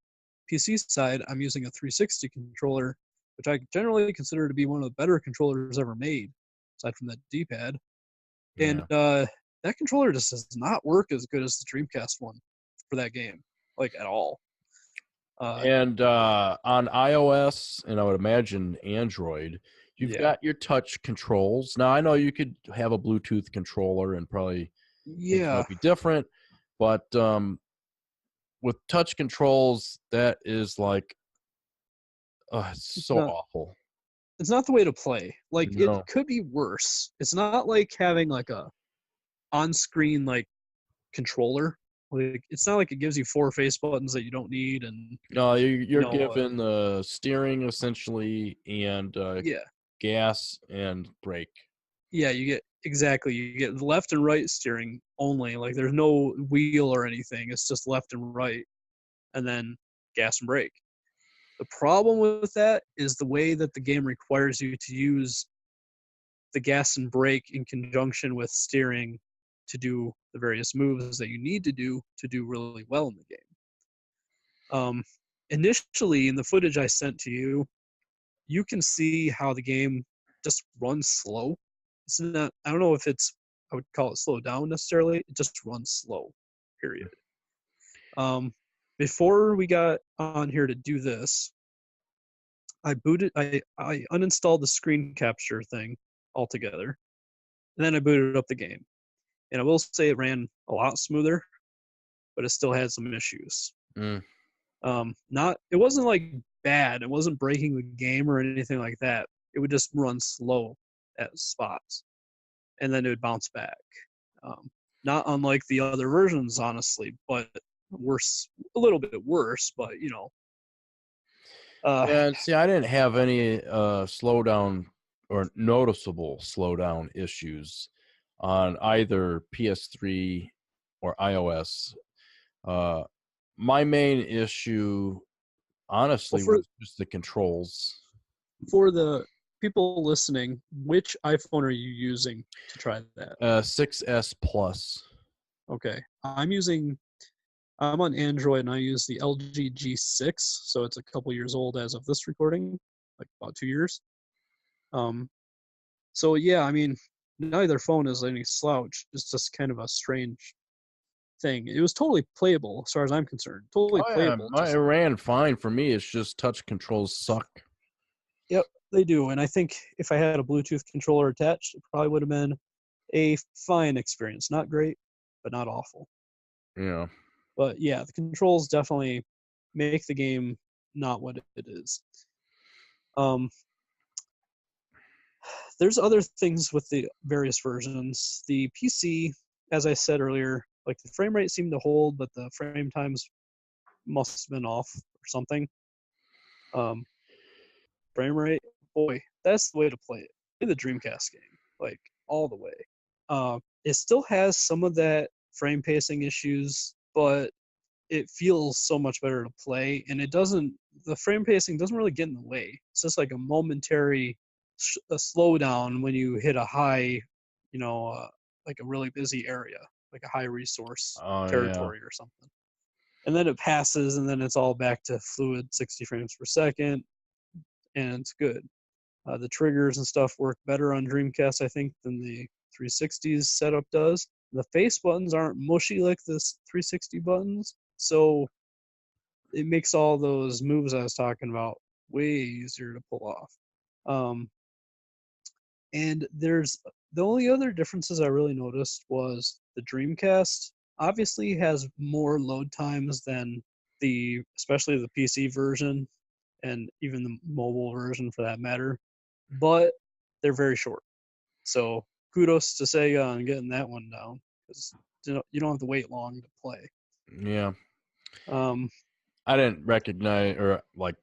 PC side, I'm using a 360 controller, which I generally consider to be one of the better controllers ever made, aside from that D-pad. Yeah. And that controller just does not work as good as the Dreamcast one for that game, like at all. And on iOS, and I would imagine Android, you've got your touch controls. Now, I know you could have a Bluetooth controller and probably things might be different, but with touch controls, that is like, it's It's so not awful. it's not the way to play. Like, it No, could be worse. It's not like having like a on-screen like controller. Like, it's not like it gives you 4 face buttons that you don't need, and no, you you're know, given steering essentially and yeah, gas and brake. yeah, you get left and right steering only. Like, there's no wheel or anything. It's just left and right, and then gas and brake. The problem with that is the way that the game requires you to use the gas and brake in conjunction with steering to do the various moves that you need to do really well in the game. Initially, in the footage I sent to you, you can see how the game just runs slow. It's not, I don't know if I would call it slow down necessarily. It just runs slow, period. Before we got on here to do this, I uninstalled the screen capture thing altogether, and then I booted up the game. And I will say it ran a lot smoother, but it still had some issues. Mm. It wasn't like bad. It wasn't breaking the game or anything like that. It would just run slow at spots, and then it would bounce back. Not unlike the other versions, honestly, but worse, a little bit worse. But uh, Yeah, and see, I didn't have any slowdown or noticeable slowdown issues on either PS3 or iOS. Uh, my main issue, well, honestly, was just the controls. for the people listening, which iPhone are you using to try that? 6S Plus. Okay, I'm on Android and I use the LG G6, so it's a couple years old as of this recording, like about 2 years. Um, so yeah, I mean, neither phone is any slouch. It's just kind of a strange thing. It was totally playable as far as I'm concerned. Totally Oh yeah, playable. it ran fine for me. It's just touch controls suck. Yep, they do. And I think if I had a Bluetooth controller attached, it probably would have been a fine experience. Not great, but not awful. Yeah. But yeah, the controls definitely make the game not what it is. Um, there's other things with the various versions. The PC, as I said earlier, like the frame rate seemed to hold, but the frame times must have been off or something. Um, frame rate, boy, that's the way to play it. Play the Dreamcast game, like all the way. It still has some of that frame pacing issues, but it feels so much better to play, and the frame pacing doesn't really get in the way. It's just like a momentary a slowdown when you hit a high, like a really busy area, like a high resource Oh yeah. territory or something. And then it passes, and then it's all back to fluid 60 frames per second, and it's good. The triggers and stuff work better on Dreamcast, I think, than the 360's setup does. The face buttons aren't mushy like the 360 buttons, so it makes all those moves I was talking about way easier to pull off. And the only other differences I really noticed was the Dreamcast obviously has more load times than especially the PC version and even the mobile version for that matter, but they're very short. So kudos to Sega on getting that one down, because you don't have to wait long to play. Yeah. Um, I didn't recognize or like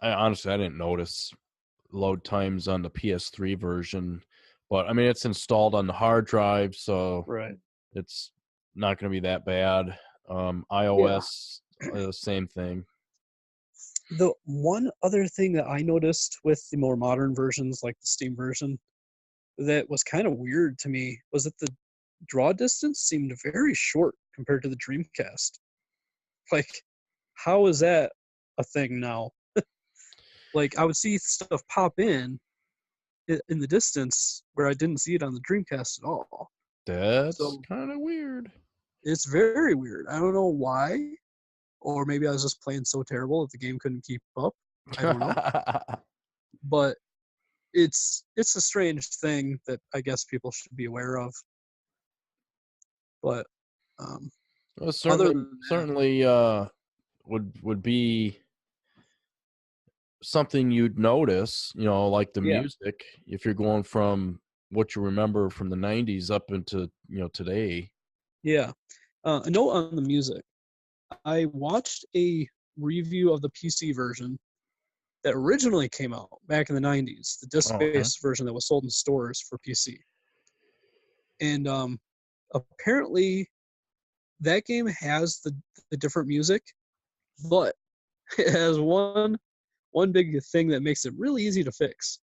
I didn't notice load times on the PS3 version, but I mean it's installed on the hard drive, so right. it's not going to be that bad. Yeah. iOS, same thing. The one other thing that I noticed with the more modern versions, like the Steam version, that was kind of weird to me was that the draw distance seemed very short compared to the Dreamcast. Like, how is that a thing now? Like, I would see stuff pop in the distance where I didn't see it on the Dreamcast at all. That's So kind of weird. it's very weird. I don't know why, or maybe I was just playing so terrible that the game couldn't keep up. I don't know, but it's a strange thing that I guess people should be aware of. But um, Well, Other certainly, than that, certainly would be something you'd notice, like the yeah, music, if you're going from what you remember from the 90s up into, today. yeah. A note on the music. I watched a review of the PC version that originally came out back in the 90s, the Oh, okay. disc-based version that was sold in stores for PC. And apparently that game has the different music, but it has one big thing that makes it really easy to fix.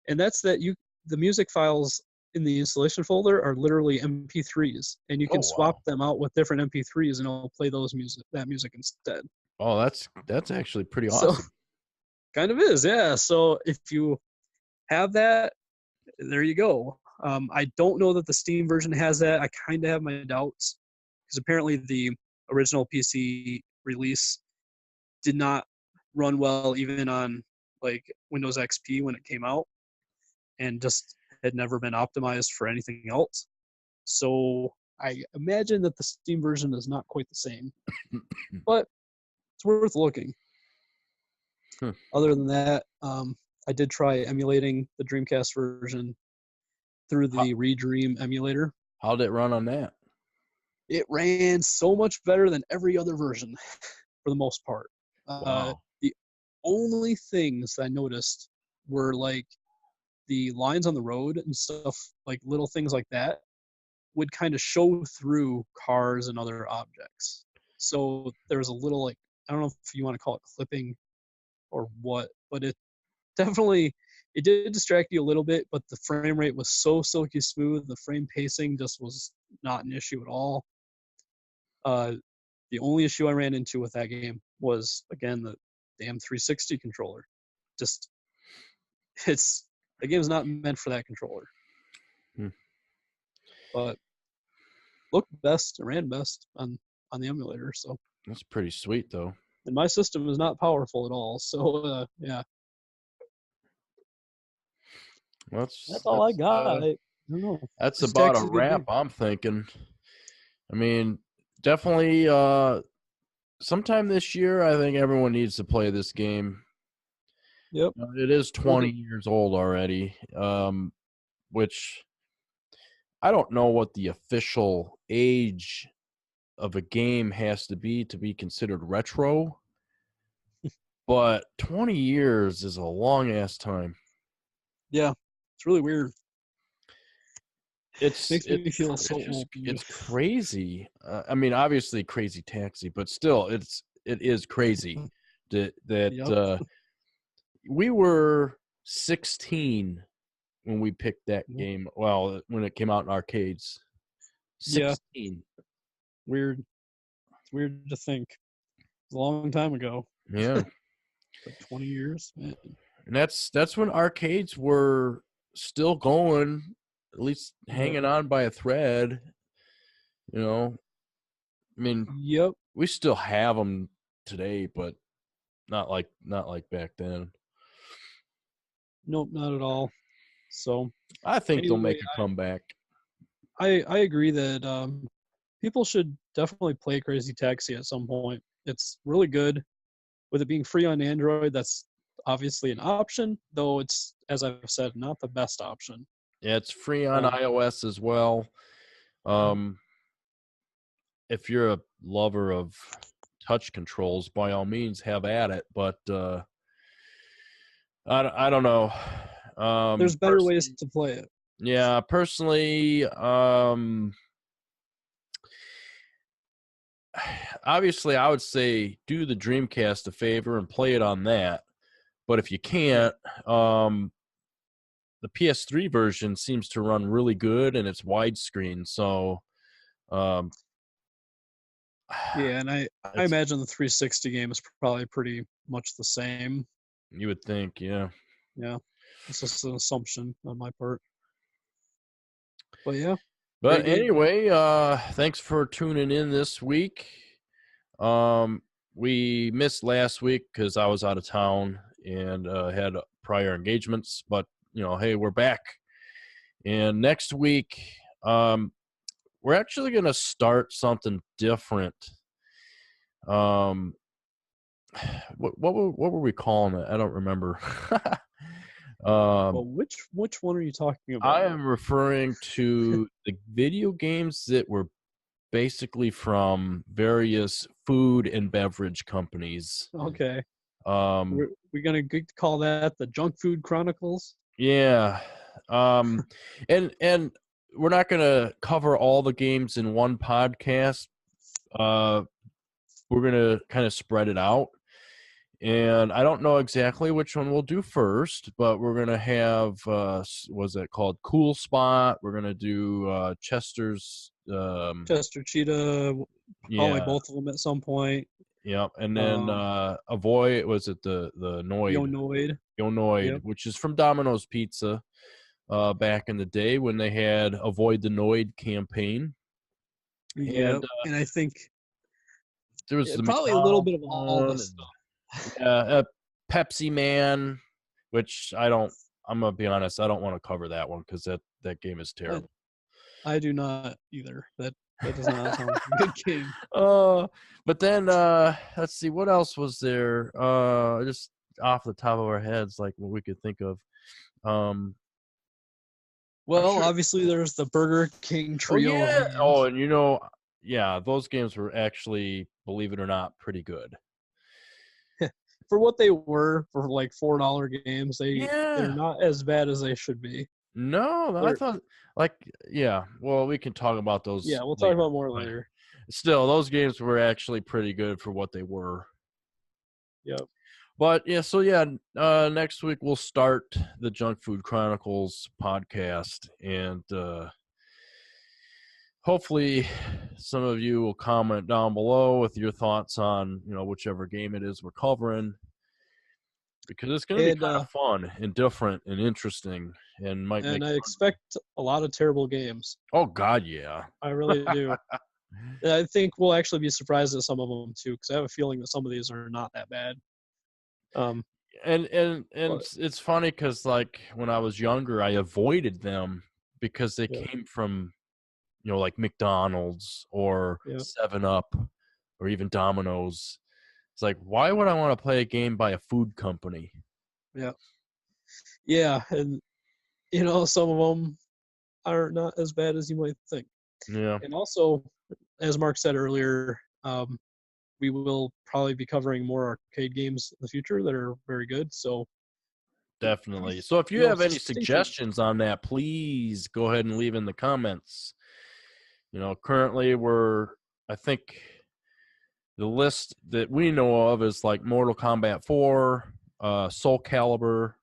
And that's that the music files in the installation folder are literally MP3s, and you Oh, can swap wow. them out with different MP3s, and it'll play that music instead. Oh, that's actually pretty So awesome. kind of is, yeah. So if you have that, there you go. I don't know that the Steam version has that. I kind of have my doubts because apparently the original PC release did not run well even on like Windows XP when it came out, and just had never been optimized for anything else. So I imagine that the Steam version is not quite the same, but it's worth looking. Hmm. Other than that, I did try emulating the Dreamcast version through How, the Redream emulator. how'd it run on that? It ran so much better than every other version for the most part. Wow. The only things I noticed were like the lines on the road and stuff, like little things like that, would kind of show through cars and other objects. So there was a little like, I don't know if you want to call it clipping or what, but definitely it did distract you a little bit, but the frame rate was so silky smooth. The frame pacing just was not an issue at all. Uh, the only issue I ran into with that game was again the damn 360 controller. Just it's the game's not meant for that controller, Hmm. but looked best, ran best on the emulator. So, That's pretty sweet, though. and my system is not powerful at all. So, yeah, Well, that's all I got. I don't know. that's This about a Taxi's a good wrap, game. I'm thinking. I mean, definitely sometime this year, I think everyone needs to play this game. Yep. It is Really 20 years old already, which I don't know what the official age of a game has to be considered retro, but 20 years is a long ass time. Yeah. It's really weird. It's Makes it, me feel it's so just old. it's crazy. I mean, obviously, Crazy Taxi, but still, it is crazy that Yep. we were 16 when we picked that Yep. game. Well, when it came out in arcades, Yeah. 16. Weird. It's weird to think. It's a long time ago. Yeah, Like 20 years. Man. and that's when arcades were still going, at least Yep. hanging on by a thread. You know, I mean, Yep. we still have them today, but not like back then. Nope, not at all. So I think they'll anyway, make a comeback. I agree that people should definitely play Crazy Taxi at some point. It's really good. With it being free on Android, that's obviously an option, though it's, as I've said, not the best option. Yeah, it's free on Um, iOS as well. Um, if you're a lover of touch controls, by all means, have at it. But I don't know. there's better ways to play it. Yeah, personally, obviously, I would say do the Dreamcast a favor and play it on that. But if you can't, the PS3 version seems to run really good and it's widescreen. So, um, Yeah, and I it's imagine the 360 game is probably pretty much the same. you would think, yeah. Yeah, it's just an assumption on my part. But yeah, great But game. anyway, thanks for tuning in this week. We missed last week because I was out of town and had prior engagements. But hey, we're back. And next week, we're we're actually gonna start something different. What were we calling it? I don't remember. Well, which one are you talking I about? am referring to the video games that were basically from various food and beverage companies. Okay. Um, We're gonna call that the Junk Food Chronicles. yeah. And we're not gonna cover all the games in one podcast. Uh, we're gonna kind of spread it out. And I don't know exactly which one we'll do first, but we're gonna have what's it called? Cool Spot. We're gonna do Chester's. Chester Cheetah, probably Yeah, both of them at some point. yep. And then Um, Avoid. Was it the Noid? Yonoid. Yonoid, Yep. which is from Domino's Pizza. Back in the day when they had Avoid the Noid campaign, and Yep. And I think there was the probably a little McDonald's bit of all the one. stuff. Pepsi Man, which I don't. I'm gonna be honest. I don't want to cover that one because that game is terrible. I do not either. That does not sound like a good game. But then let's see what else was there. Just off the top of our heads, like what we could think of. Well, Sure. obviously there's the Burger King Oh trio of yeah. games. Oh, and yeah, those games were actually, believe it or not, pretty good. For what they were, for like $4 games, they're Yeah. not as bad as they should be. No, I They're, thought like yeah. Well, we can talk about those yeah, we'll talk later. about more But later. still, those games were actually pretty good for what they were. Yep. But yeah, so yeah, next week we'll start the Junk Food Chronicles podcast, and hopefully some of you will comment down below with your thoughts on whichever game it is we're covering, because it's going to be kind of fun and different and interesting, and might make. And I expect a lot of terrible games. Oh God, yeah. I really do. I think we'll actually be surprised at some of them too, because I have a feeling that some of these are not that bad. And But, it's funny because like when I was younger, I avoided them because they yeah, came from like McDonald's or yeah, 7-Up or even Domino's. It's like, why would I want to play a game by a food company? yeah, yeah, and some of them are not as bad as you might think. Yeah, And also, as Mark said earlier, we will probably be covering more arcade games in the future that are very good. So definitely. So if you have any suggestions on that, please go ahead and leave in the comments. Currently I think the list that we know of is like Mortal Kombat 4, Soul Calibur.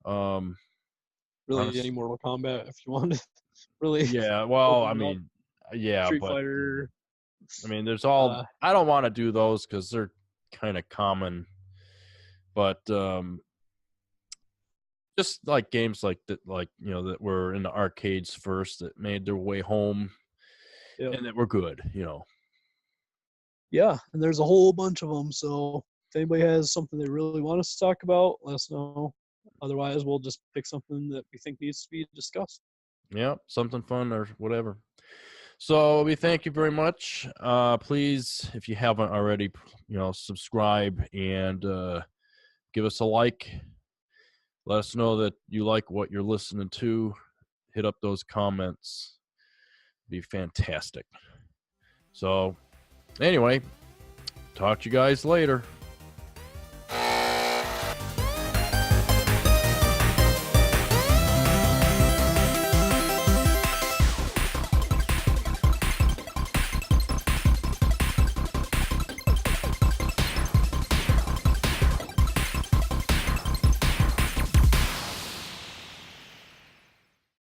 Really, any Mortal Kombat if you want. Really. Yeah. Well, I mean, yeah, Street but Fighter. I mean, there's all. I don't want to do those because they're kind of common, but just like games like that, like that were in the arcades first, that made their way home, and that were good. Yeah, and there's a whole bunch of them. So if anybody has something they really want us to talk about, let us know. Otherwise, we'll just pick something that we think needs to be discussed. Yeah, something fun or whatever. So we thank you very much. Please, if you haven't already, subscribe and give us a like. Let us know that you like what you're listening to. Hit up those comments. Be fantastic. So anyway, talk to you guys later.